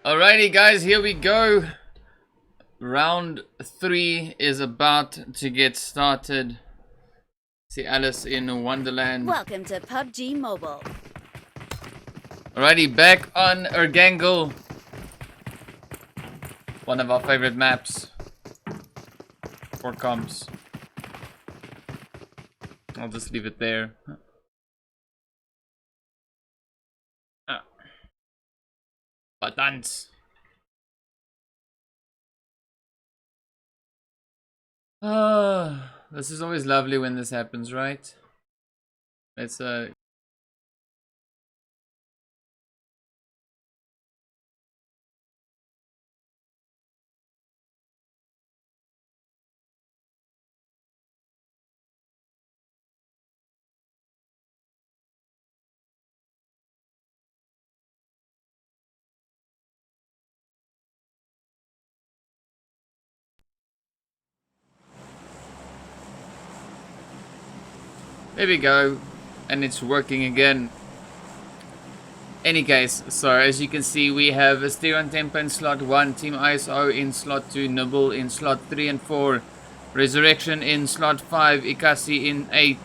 Alrighty guys, here we go. Round 3 is about to get started. See Alice in Wonderland. Welcome to PUBG Mobile. Alrighty, back on Ergangle. One of our favorite maps. For comps. I'll just leave it there. Buttons. This is always lovely when this happens, right? It's there we go, and it's working again. Any case, so as you can see, we have Steer Tempo in slot 1, Team ISO in slot 2, Nibble in slot 3 and 4, Resurrection in slot 5, Ikasi in 8,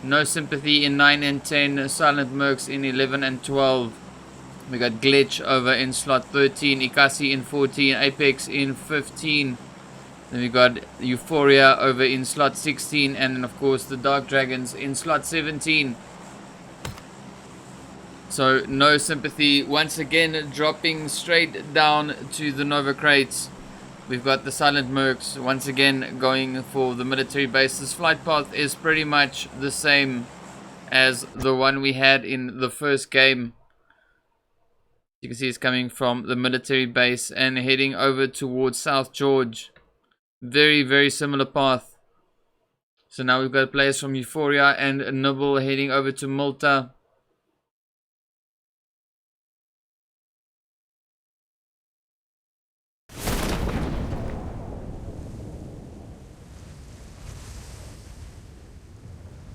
No Sympathy in 9 and 10, Silent Mercs in 11 and 12. We got Glitch over in slot 13, Ikasi in 14, Apex in 15. Then we got Euphoria over in slot 16, and then of course the Dark Dragons in slot 17. So No Sympathy once again dropping straight down to the Nova crates. We've got the Silent Mercs once again going for the military bases. Flight path is pretty much the same as the one we had in the first game. You can see it's coming from the military base and heading over towards South George. Very, very similar path. So now we've got players from Euphoria and Nibble heading over to Malta.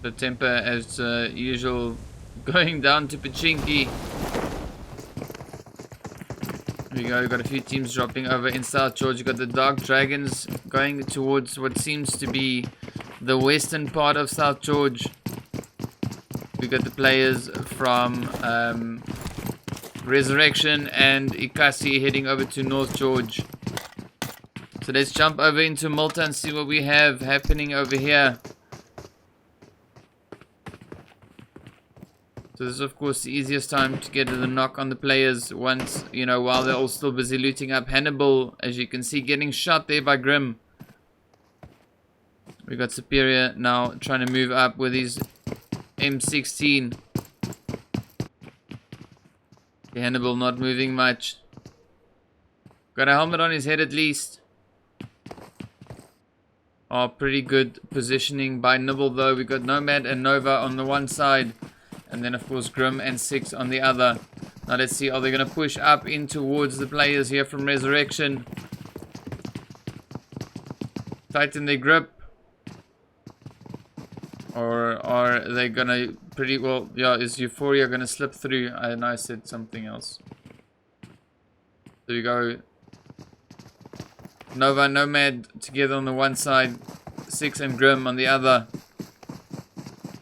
The temper as usual going down to Pachinki. Here we go, we've got a few teams dropping over in South George. You've got the Dark Dragons going towards what seems to be the western part of South George. We've got the players from Resurrection and Ikasi heading over to North George. So let's jump over into Malta and see what we have happening over here. So this is of course the easiest time to get the knock on the players once, you know, while they're all still busy looting up. Hannibal, as you can see, getting shot there by Grim. We got Superior now trying to move up with his M16. Hannibal not moving much. Got a helmet on his head at least. Oh, pretty good positioning by Nibble though. We got Nomad and Nova on the one side. And then of course Grim and Six on the other. Now let's see, are they going to push up in towards the players here from Resurrection? Tighten their grip. Or are they going to pretty well, yeah, is Euphoria going to slip through? And I said something else. There we go. Nova, Nomad together on the one side. Six and Grim on the other.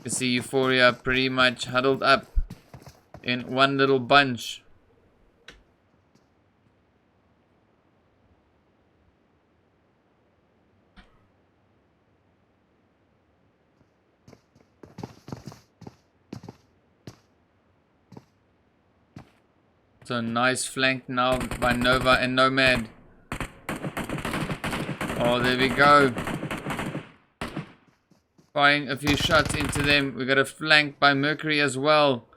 You see Euphoria pretty much huddled up in one little bunch. So nice flank now by Nova and Nomad. Oh, there we go. Firing a few shots into them. We got a flank by Mercury as well.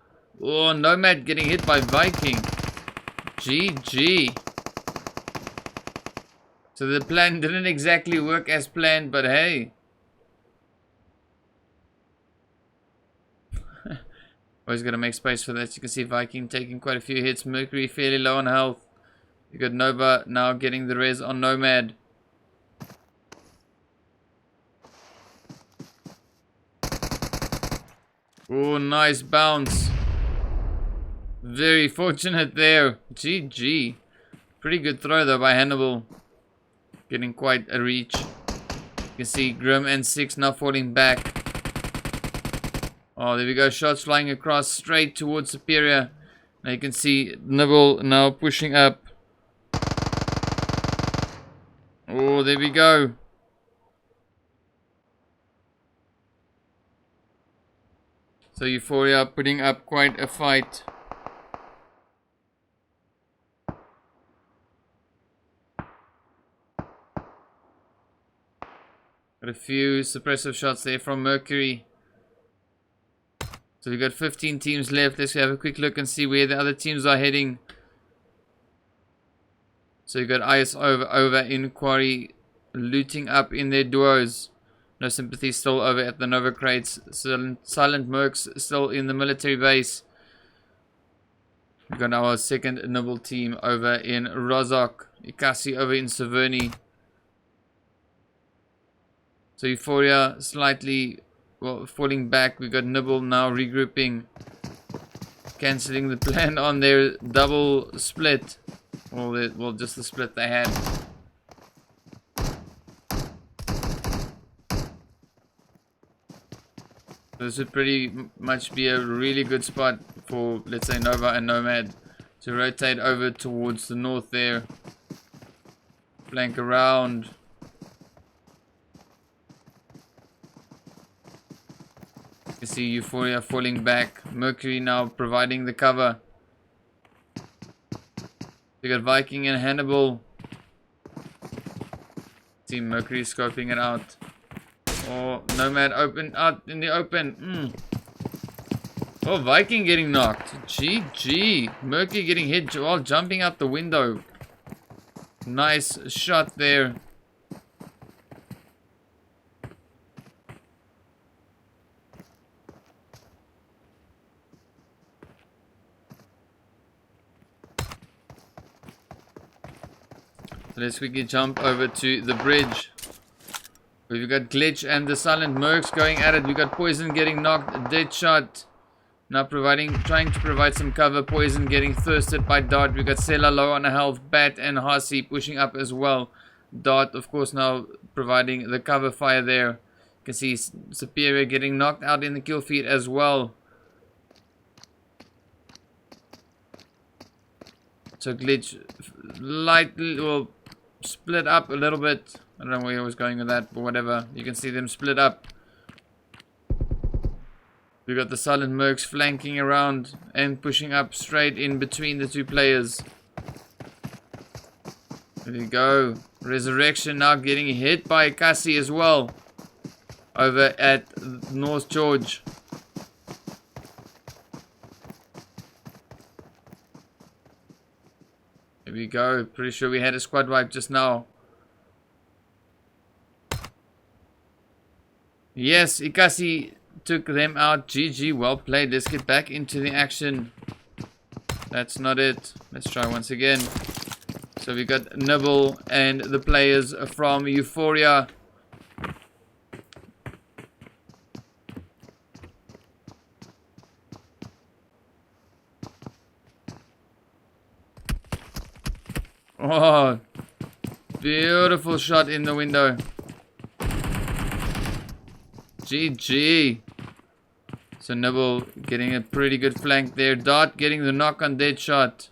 Oh, Nomad getting hit by Viking. GG. So the plan didn't exactly work as planned, but hey. Always got to make space for that. You can see Viking taking quite a few hits. Mercury fairly low on health. You got Nova now getting the res on Nomad. Oh, nice bounce. Very fortunate there. GG. Pretty good throw though by Hannibal. Getting quite a reach. You can see Grim and Six now falling back. Oh, there we go. Shots flying across straight towards Superior. Now you can see Nibble now pushing up. Oh, there we go. So Euphoria putting up quite a fight. Got a few suppressive shots there from Mercury. So we've got 15 teams left. Let's have a quick look and see where the other teams are heading. So you've got IS over in Quarry, looting up in their duos. No Sympathy still over at the Nova Crates. Silent Mercs still in the military base. We've got our second Nibble team over in Rozok. Ikasi over in Severny. So Euphoria slightly falling back. We've got Nibble now regrouping. Cancelling the plan on their double split. Well, just the split they had. This would pretty much be a really good spot for, let's say, Nova and Nomad to rotate over towards the north there. Flank around. You see Euphoria falling back. Mercury now providing the cover. We got Viking and Hannibal. See Mercury scoping it out. Oh, Nomad open out in the open. Oh, Viking getting knocked. GG. Mercury getting hit while jumping out the window. Nice shot there. Let's quickly jump over to the bridge. We've got Glitch and the Silent Mercs going at it. We've got Poison getting knocked. Dead shot. Now trying to provide some cover. Poison getting thirsted by Dart. We've got Sela low on health. Bat and Hasi pushing up as well. Dart, of course, now providing the cover fire there. You can see Superior getting knocked out in the kill feed as well. So Glitch lightly will split up a little bit. I don't know where he was going with that, but whatever. You can see them split up. We got the Silent Mercs flanking around and pushing up straight in between the two players. There we go. Resurrection now getting hit by Cassie as well. Over at North George. There we go. Pretty sure we had a squad wipe just now. Yes, Ikasi took them out. GG, well played. Let's get back into the action. That's not it. Let's try once again. So we got Nibble and the players from Euphoria. Oh, beautiful shot in the window. GG. So Nibble getting a pretty good flank there. Dart getting the knock on dead shot.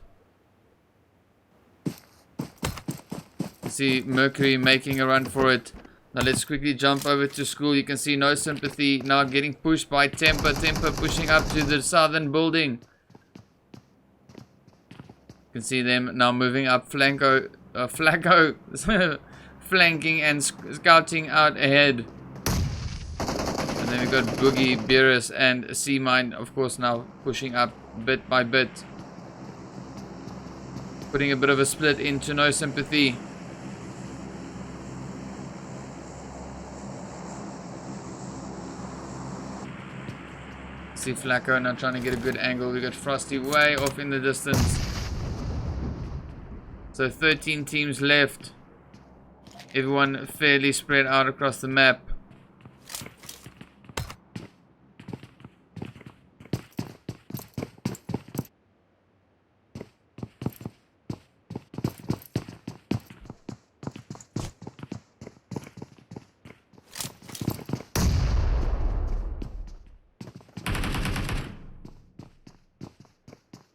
See Mercury making a run for it. Now let's quickly jump over to school. You can see No Sympathy now getting pushed by Temper. Temper pushing up to the southern building. You can see them now moving up. Flacco flanking and scouting out ahead. And then we've got Boogie, Beerus, and C-Mine, of course, now pushing up bit by bit. Putting a bit of a split into No Sympathy. See Flacco now trying to get a good angle. We got Frosty way off in the distance. So 13 teams left. Everyone fairly spread out across the map.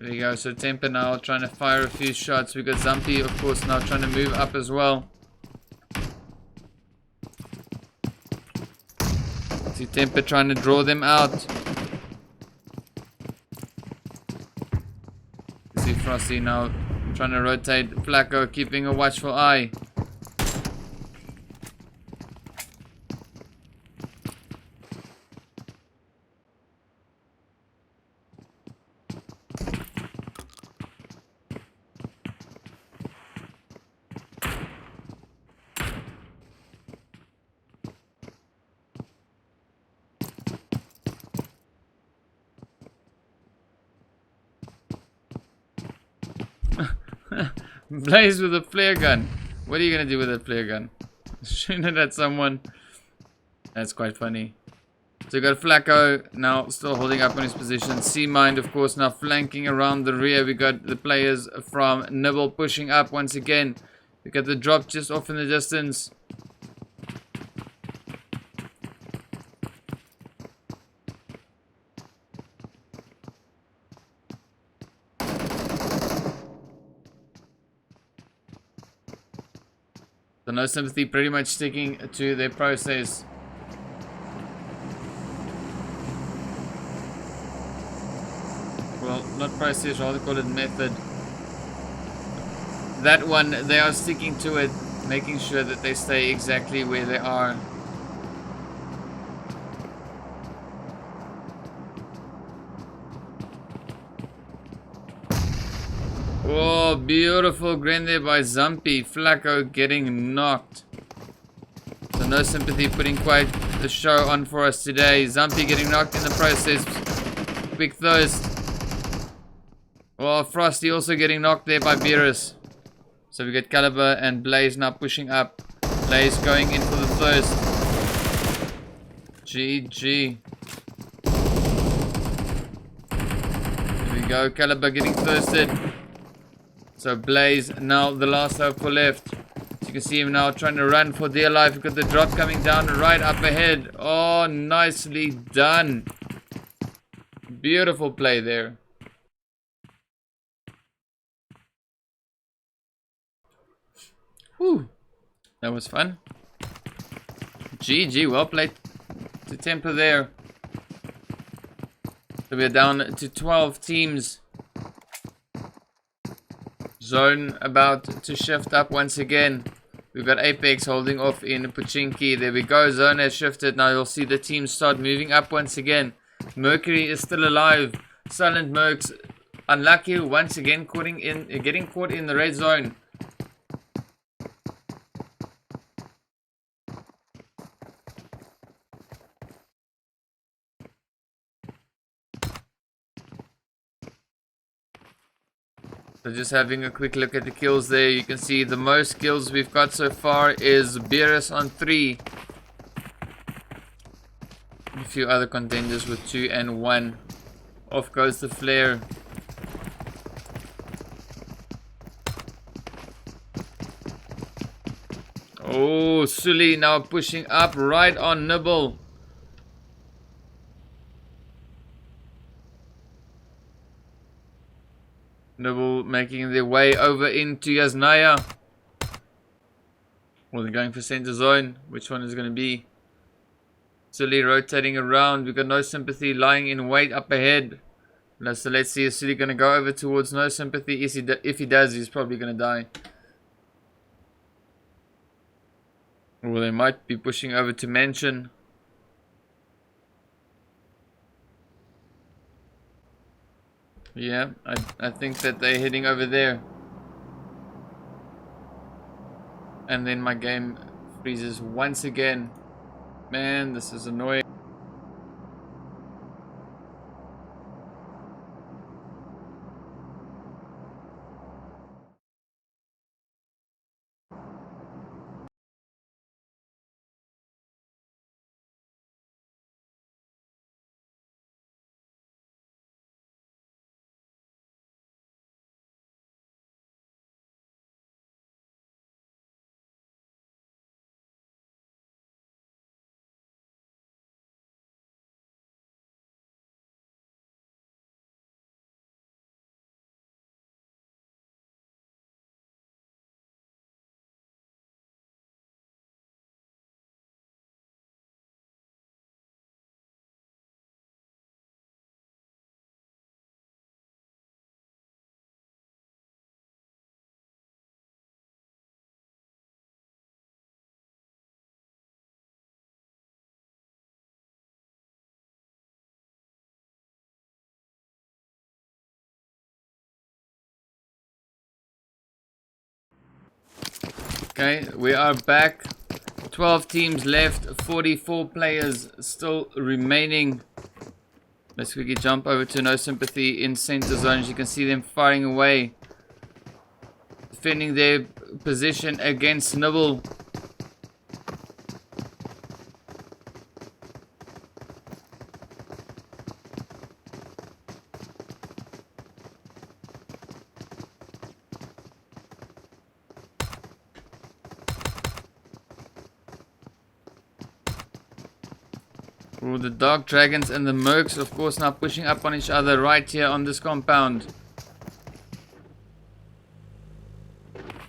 There we go. So Temper now trying to fire a few shots. We got Zumpy, of course, now trying to move up as well. See Temper trying to draw them out. See Frosty now trying to rotate. Flacco keeping a watchful eye. Blaze with a flare gun. What are you gonna do with a flare gun? Shooting it at someone. That's quite funny. So we got Flacco now still holding up on his position. C-Mind, of course, now flanking around the rear. We got the players from Nibble pushing up once again. We got the drop just off in the distance. So no sympathy, pretty much sticking to their process. Well, not process, rather call it method. That one, they are sticking to it, making sure that they stay exactly where they are. Oh, beautiful gren there by Zumpy. Flacco getting knocked. So no sympathy, putting quite the show on for us today. Zumpy getting knocked in the process. Quick thirst. Oh, Frosty also getting knocked there by Beerus. So we get Caliber and Blaze now pushing up. Blaze going in for the thirst. GG. Here we go, Caliber getting thirsted. So Blaze now the last hope for left. So you can see him now trying to run for dear life. We've got the drop coming down right up ahead. Oh, nicely done. Beautiful play there. Whew. That was fun. GG, well played to Temper there. So we're down to 12 teams. Zone about to shift up once again. We've got Apex holding off in Pochinki. There we go. Zone has shifted. Now you'll see the teams start moving up once again. Mercury is still alive. Silent Mercs unlucky once again getting caught in the red zone. So just having a quick look at the kills there, you can see the most kills we've got so far is Beerus on 3. A few other contenders with 2 and 1. Off goes the flare. Oh, Sully now pushing up right on Nibble. Nibble making their way over into Yasnaya. Well, they're going for center zone. Which one is going to be? Sully rotating around. We've got No Sympathy lying in wait up ahead. So let's see. Is Sully going to go over towards No Sympathy? If he does, he's probably going to die. Well, they might be pushing over to Mansion. Yeah, I think that they're heading over there. And then my game freezes once again. Man, this is annoying. Okay, we are back. 12 teams left, 44 players still remaining. Let's quickly jump over to No Sympathy in center zone. As you can see them firing away, defending their position against Nibble. Ooh, the Dark Dragons and the Mercs, of course, now pushing up on each other right here on this compound.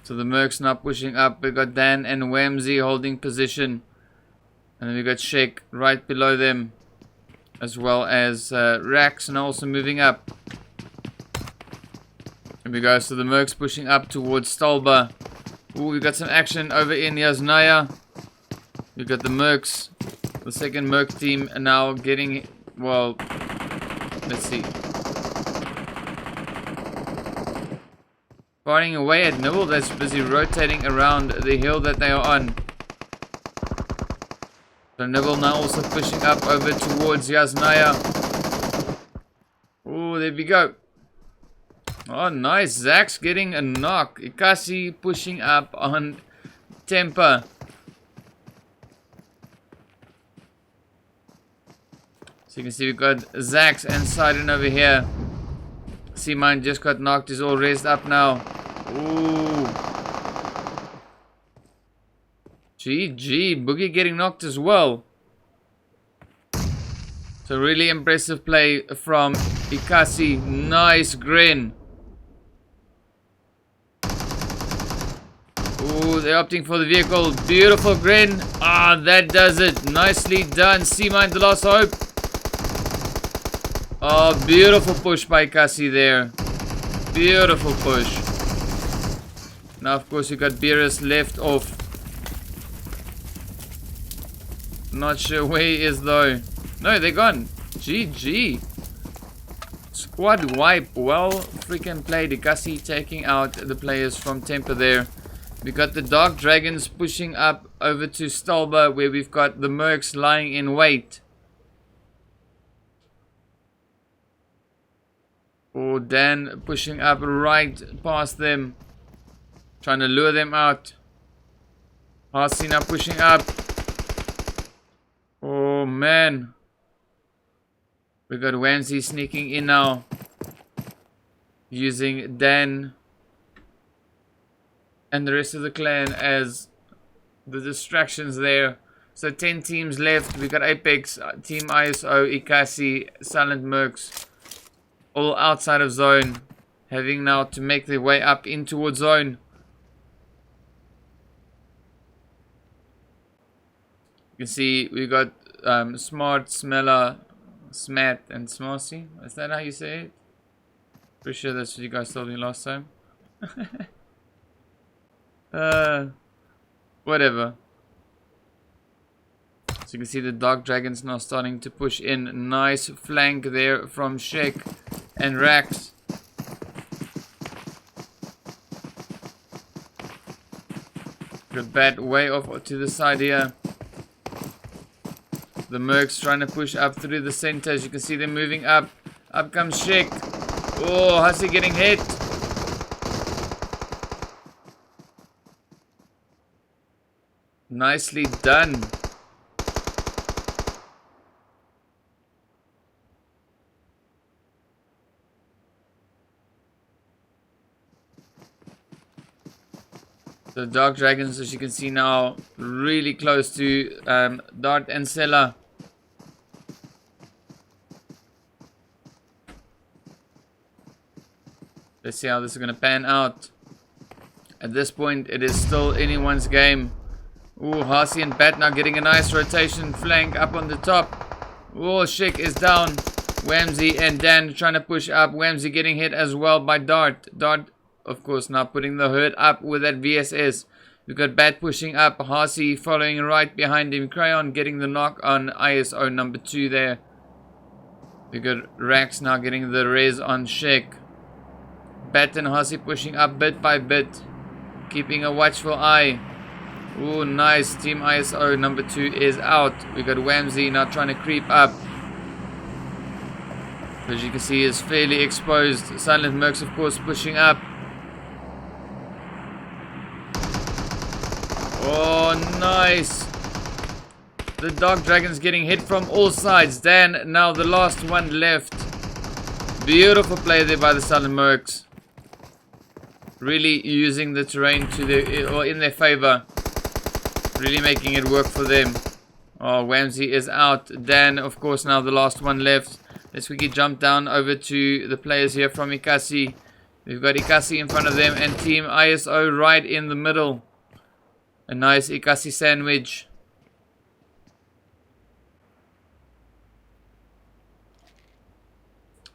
So the Mercs now pushing up. We got Dan and Whamsy holding position. And then we got Shake right below them. As well as Rax and also moving up. Here we go. So the Mercs pushing up towards Stolba. Ooh, we got some action over in Yasnaya. We got the Mercs. The second Merc team are now getting, well, let's see. Firing away at Nibble that's busy rotating around the hill that they are on. So Nibble now also pushing up over towards Yasnaya. Oh, there we go. Oh, nice. Zach's getting a knock. Ikasi pushing up on Temper. So you can see we've got Zax and Sidon over here. Seamine just got knocked. He's all raised up now. Ooh. GG. Boogie getting knocked as well. So really impressive play from Ikasi. Nice grin. Ooh, they're opting for the vehicle. Beautiful grin. Ah, that does it. Nicely done. Seamine, the last hope. Oh, beautiful push by Cassie there. Beautiful push. Now, of course, you got Beerus left off. Not sure where he is, though. No, they're gone. GG. Squad wipe. Well freaking played. Cassie taking out the players from Temper there. We got the Dark Dragons pushing up over to Stolba, where we've got the Mercs lying in wait. Oh, Dan pushing up right past them. Trying to lure them out. Harsina pushing up. Oh, man. We got Wamsy sneaking in now. Using Dan and the rest of the clan as the distractions there. So 10 teams left. We got Apex, Team ISO, Ikasi, Silent Mercs. All outside of zone, having now to make their way up in towards zone. You can see we got Smart, Smeller, Smat, and Smarcy. Is that how you say it? Pretty sure that's what you guys told me last time. Whatever. So you can see the Dark Dragons now starting to push in. Nice flank there from Shake and Rax. Got Bat way off to the side here. The Mercs trying to push up through the center. As you can see them moving up. Up comes Shake. Oh, Hussey getting hit. Nicely done. The Dark Dragons, as you can see now, really close to Dart and Sella. Let's see how this is going to pan out. At this point, it is still anyone's game. Ooh, Harsey and Bat now getting a nice rotation flank up on the top. Oh, Shik is down. Whamsy and Dan trying to push up. Whamsy getting hit as well by Dart. Dart, of course, now putting the hurt up with that VSS. We've got Bat pushing up. Harsey following right behind him. Crayon getting the knock on ISO number 2 there. We've got Rax now getting the res on Shik. Bat and Harsey pushing up bit by bit. Keeping a watchful eye. Ooh, nice. Team ISO number 2 is out. We got Whamsy now trying to creep up. As you can see, is fairly exposed. Silent Mercs, of course, pushing up. Oh, nice. The Dark Dragon's getting hit from all sides. Dan, now the last one left. Beautiful play there by the Silent Mercs. Really using the terrain to their, or in their favor. Really making it work for them. Oh, Whamsy is out. Dan, of course, now the last one left. Let's quickly jump down over to the players here from Ikasi. We've got Ikasi in front of them and Team ISO right in the middle. A nice Ikasi sandwich.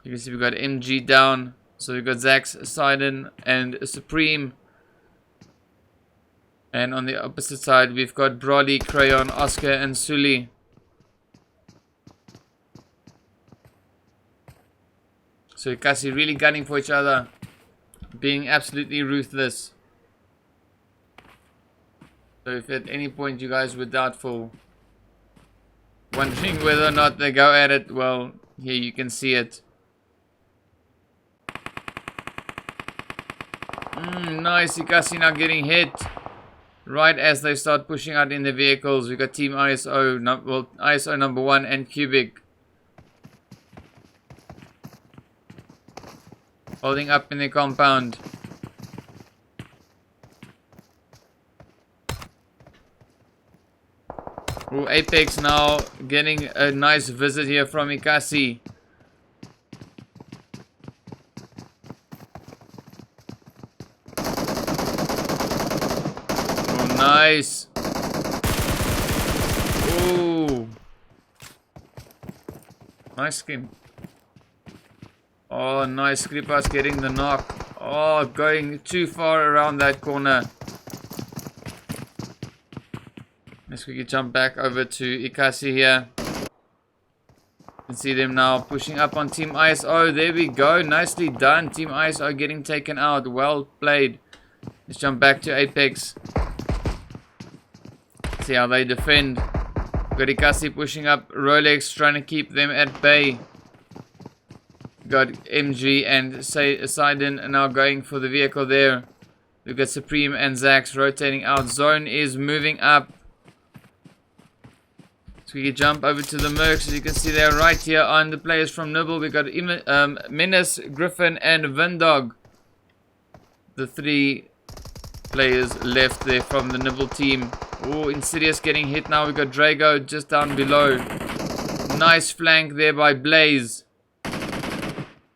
You can see we've got MG down. So we've got Zax, Sidon, and Supreme. And on the opposite side, we've got Brawley, Crayon, Oscar, and Sully. So Ikasi really gunning for each other. Being absolutely ruthless. So if at any point you guys were doubtful, wondering whether or not they go at it, well, here you can see it. Nice, Ikasi now getting hit. Right as they start pushing out in the vehicles, we got Team ISO, ISO number 1 and Cubic. Holding up in the compound. Ooh, Apex now getting a nice visit here from Ikasi. Oh, nice. Ooh. Nice skin. Oh, nice. Kripa's getting the knock. Oh, going too far around that corner. Let's quickly jump back over to Ikasi here. You can see them now pushing up on Team ISO. There we go. Nicely done. Team ISO getting taken out. Well played. Let's jump back to Apex. See how they defend. Got Ikasi pushing up. Rolex trying to keep them at bay. Got MG and Sidon now going for the vehicle there. We've got Supreme and Zax rotating out. Zone is moving up. So we can jump over to the Mercs. As you can see, they're right here on the players from Nibble. We've got Menace, Griffin, and Vindog. The 3 players left there from the Nibble team. Oh, Insidious getting hit now. We've got Drago just down below. Nice flank there by Blaze.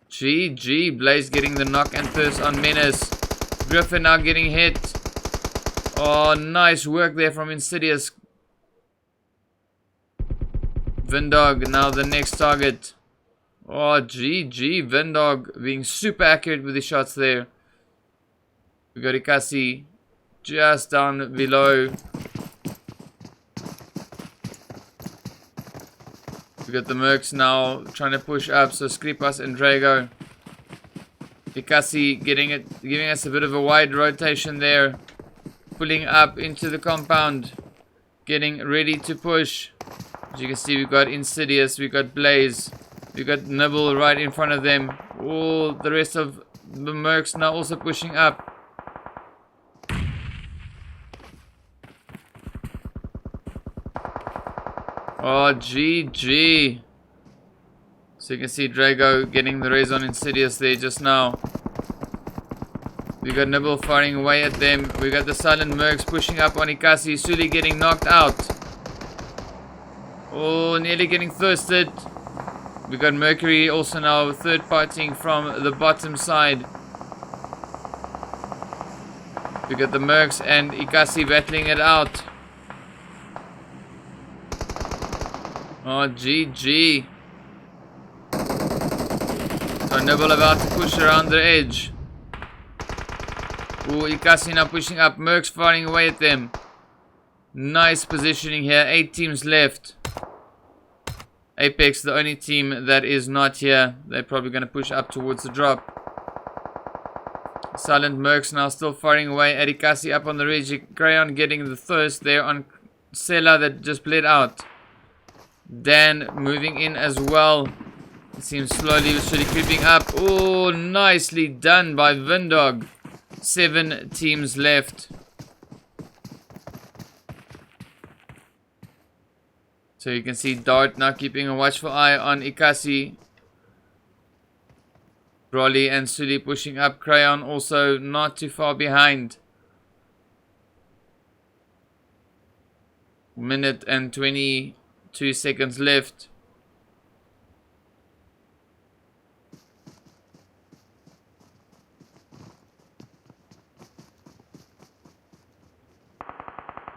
GG, Blaze getting the knock and thirst on Menace. Griffin now getting hit. Oh, nice work there from Insidious. Vindog now the next target. Oh, GG, Vindog being super accurate with the shots there. We got Ikasi just down below. We got the Mercs now trying to push up, so Skripas and Drago. Ikasi giving us a bit of a wide rotation there. Pulling up into the compound. Getting ready to push. As you can see, we've got Insidious, we've got Blaze, we've got Nibble right in front of them. All the rest of the Mercs now also pushing up. Oh, GG. So you can see Drago getting the raise on Insidious there just now. We got Nibble firing away at them. We got the Silent Mercs pushing up on Ikasi. Sully getting knocked out. Oh, nearly getting thirsted. We got Mercury also now third partying from the bottom side. We got the Mercs and Ikasi battling it out. Oh, GG. So Nibble about to push around the edge. Ooh, Ikasi now pushing up. Mercs firing away at them. Nice positioning here. 8 teams left. Apex, the only team that is not here. They're probably going to push up towards the drop. Silent Mercs now still firing away. Erikasi up on the ridge. Crayon getting the thirst there on Sela that just bled out. Dan moving in as well. It seems slowly but surely creeping up. Oh, nicely done by Vindog. 7 teams left. So you can see Dart now keeping a watchful eye on Ikasi. Rolly and Suli pushing up. Crayon also not too far behind. Minute and 22 seconds left.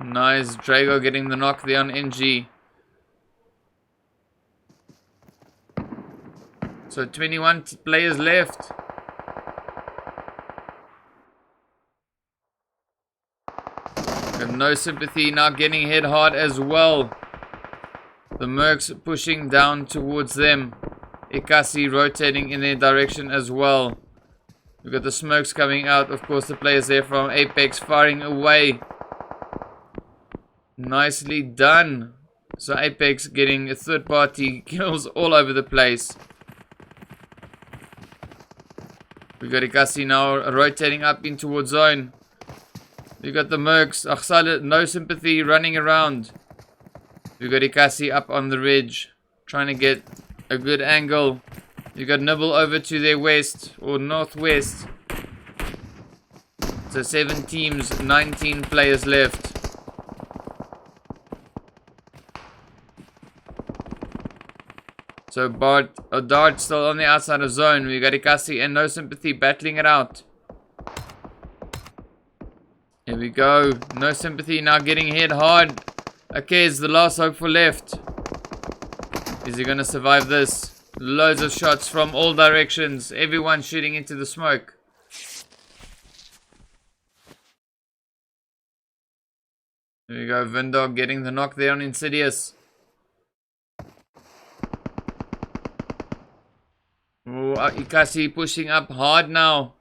Nice. Drago getting the knock there on NG. So 21 players left. And no sympathy now getting hit hard as well. The Mercs pushing down towards them. Ikasi rotating in their direction as well. We've got the smokes coming out. Of course, the players there from Apex firing away. Nicely done. So Apex getting third party kills all over the place. We got Ikasi now rotating up in towards zone. We got the Mercs. Akhsala, no sympathy, running around. We got Ikasi up on the ridge, trying to get a good angle. You got Nibble over to their west or northwest. So 7 teams, 19 players left. So Dart still on the outside of zone. We got Ikasi and no sympathy battling it out. Here we go. No sympathy now getting hit hard. Okay, it's the last hope for left. Is he going to survive this? Loads of shots from all directions. Everyone shooting into the smoke. There we go. Vindog getting the knock there on Insidious. Oh, Ikasi pushing up hard now.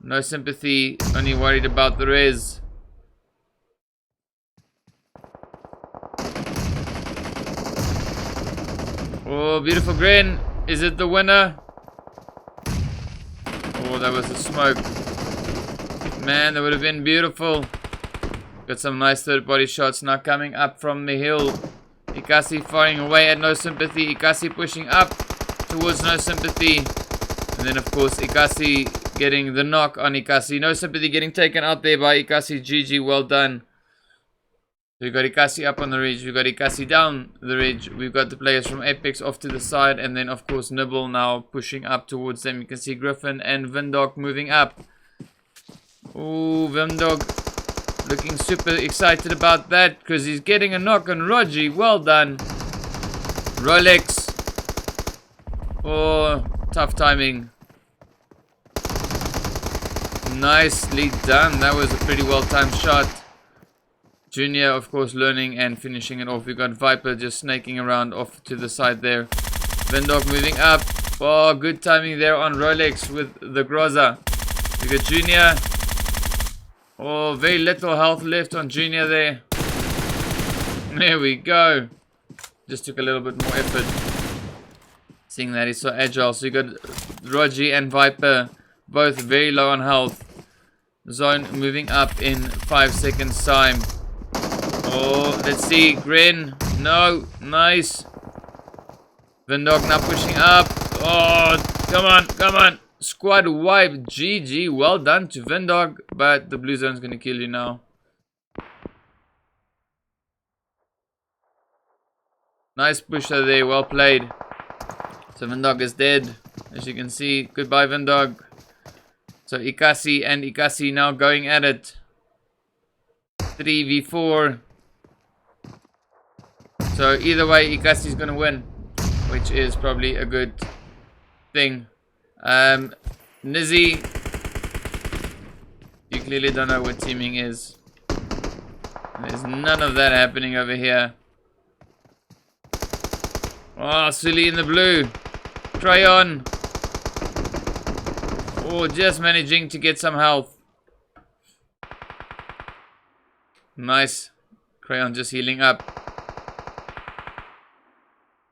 No sympathy, only worried about the res. Oh, beautiful grin. Is it the winner? Oh, that was a smoke. Man, that would have been beautiful. Got some nice third party shots now coming up from the hill. Ikasi firing away at no sympathy. Ikasi pushing up towards no sympathy. And then of course Ikasi getting the knock on Ikasi. No sympathy getting taken out there by Ikasi. GG, well done. We've got Ikasi up on the ridge. We've got Ikasi down the ridge. We've got the players from Apex off to the side. And then of course Nibble now pushing up towards them. You can see Griffin and Vindog moving up. Ooh, Vindog looking super excited about that because he's getting a knock on Rogi. Well done. Rolex. Oh, tough timing. Nicely done. That was a pretty well timed shot. Junior, of course, learning and finishing it off. We got Viper just snaking around off to the side there. Vindog moving up. Oh, good timing there on Rolex with the Groza. We got Junior. Oh, very little health left on Junior there. There we go. Just took a little bit more effort. Seeing that he's so agile. So you got Rogi and Viper, both very low on health. Zone moving up in 5 seconds time. Oh, let's see. Grin. No. Nice. Vindog now pushing up. Oh, come on. Come on. Squad wipe. GG. Well done to Vindog. But the blue zone's going to kill you now. Nice pusher there. Well played. So Vindog is dead. As you can see. Goodbye, Vindog. So Ikasi and Ikasi now going at it. 3v4. So either way, Ikasi's going to win. Which is probably a good thing. Nizzy. You clearly don't know what teaming is. There's none of that happening over here. Oh, Sully in the blue. Crayon. Oh, just managing to get some health. Nice. Crayon just healing up.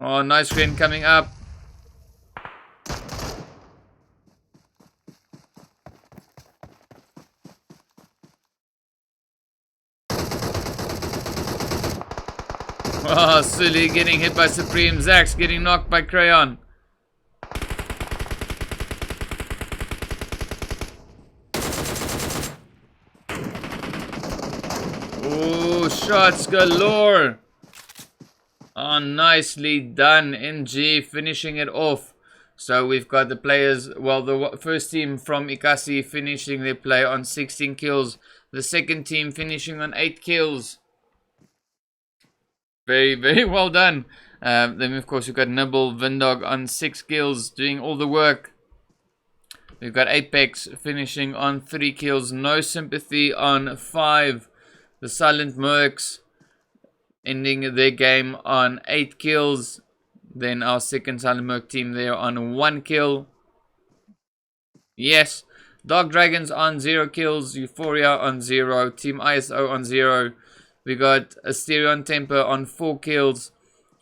Oh, nice Crayon coming up. Oh, Sully getting hit by Supreme. Zax getting knocked by Crayon. Oh, shots galore. Oh, nicely done. NG finishing it off. So we've got the players, well, the first team from Ikasi finishing their play on 16 kills. The second team finishing on 8 kills. Very, very well done. Then, of course, we've got Nibble, Vindog on 6 kills, doing all the work. We've got Apex finishing on 3 kills. No Sympathy on 5. The Silent Mercs ending their game on 8 kills. Then our second Silent Merc team there on 1 kill. Yes. Dark Dragons on 0 kills. Euphoria on 0. Team ISO on 0. We got Asterion Temper on 4 kills.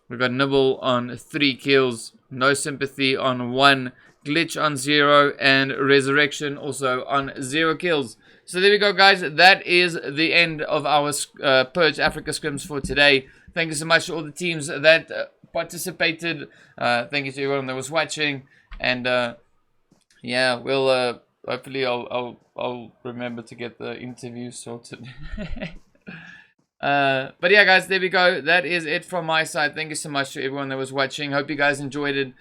We got Nibble on 3 kills. No Sympathy on 1. Glitch on 0. And Resurrection also on 0 kills. So there we go, guys. That is the end of our Purge Africa Scrims for today. Thank you so much to all the teams that participated. Thank you to everyone that was watching. And yeah, we'll hopefully I'll remember to get the interview sorted. But yeah, guys, there we go. That is it from my side. Thank you so much to everyone that was watching. Hope you guys enjoyed it.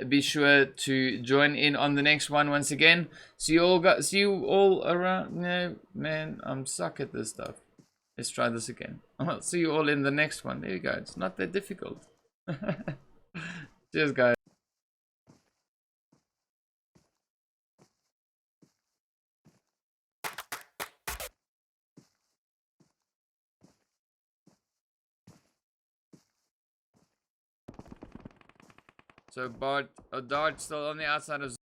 Be sure to join in on the next one once again. See you all around. No, man, I'm suck at this stuff. Let's try this again. I'll see you all in the next one. There you go. It's not that difficult. Cheers, guys. So Bart, Dart still on the outside of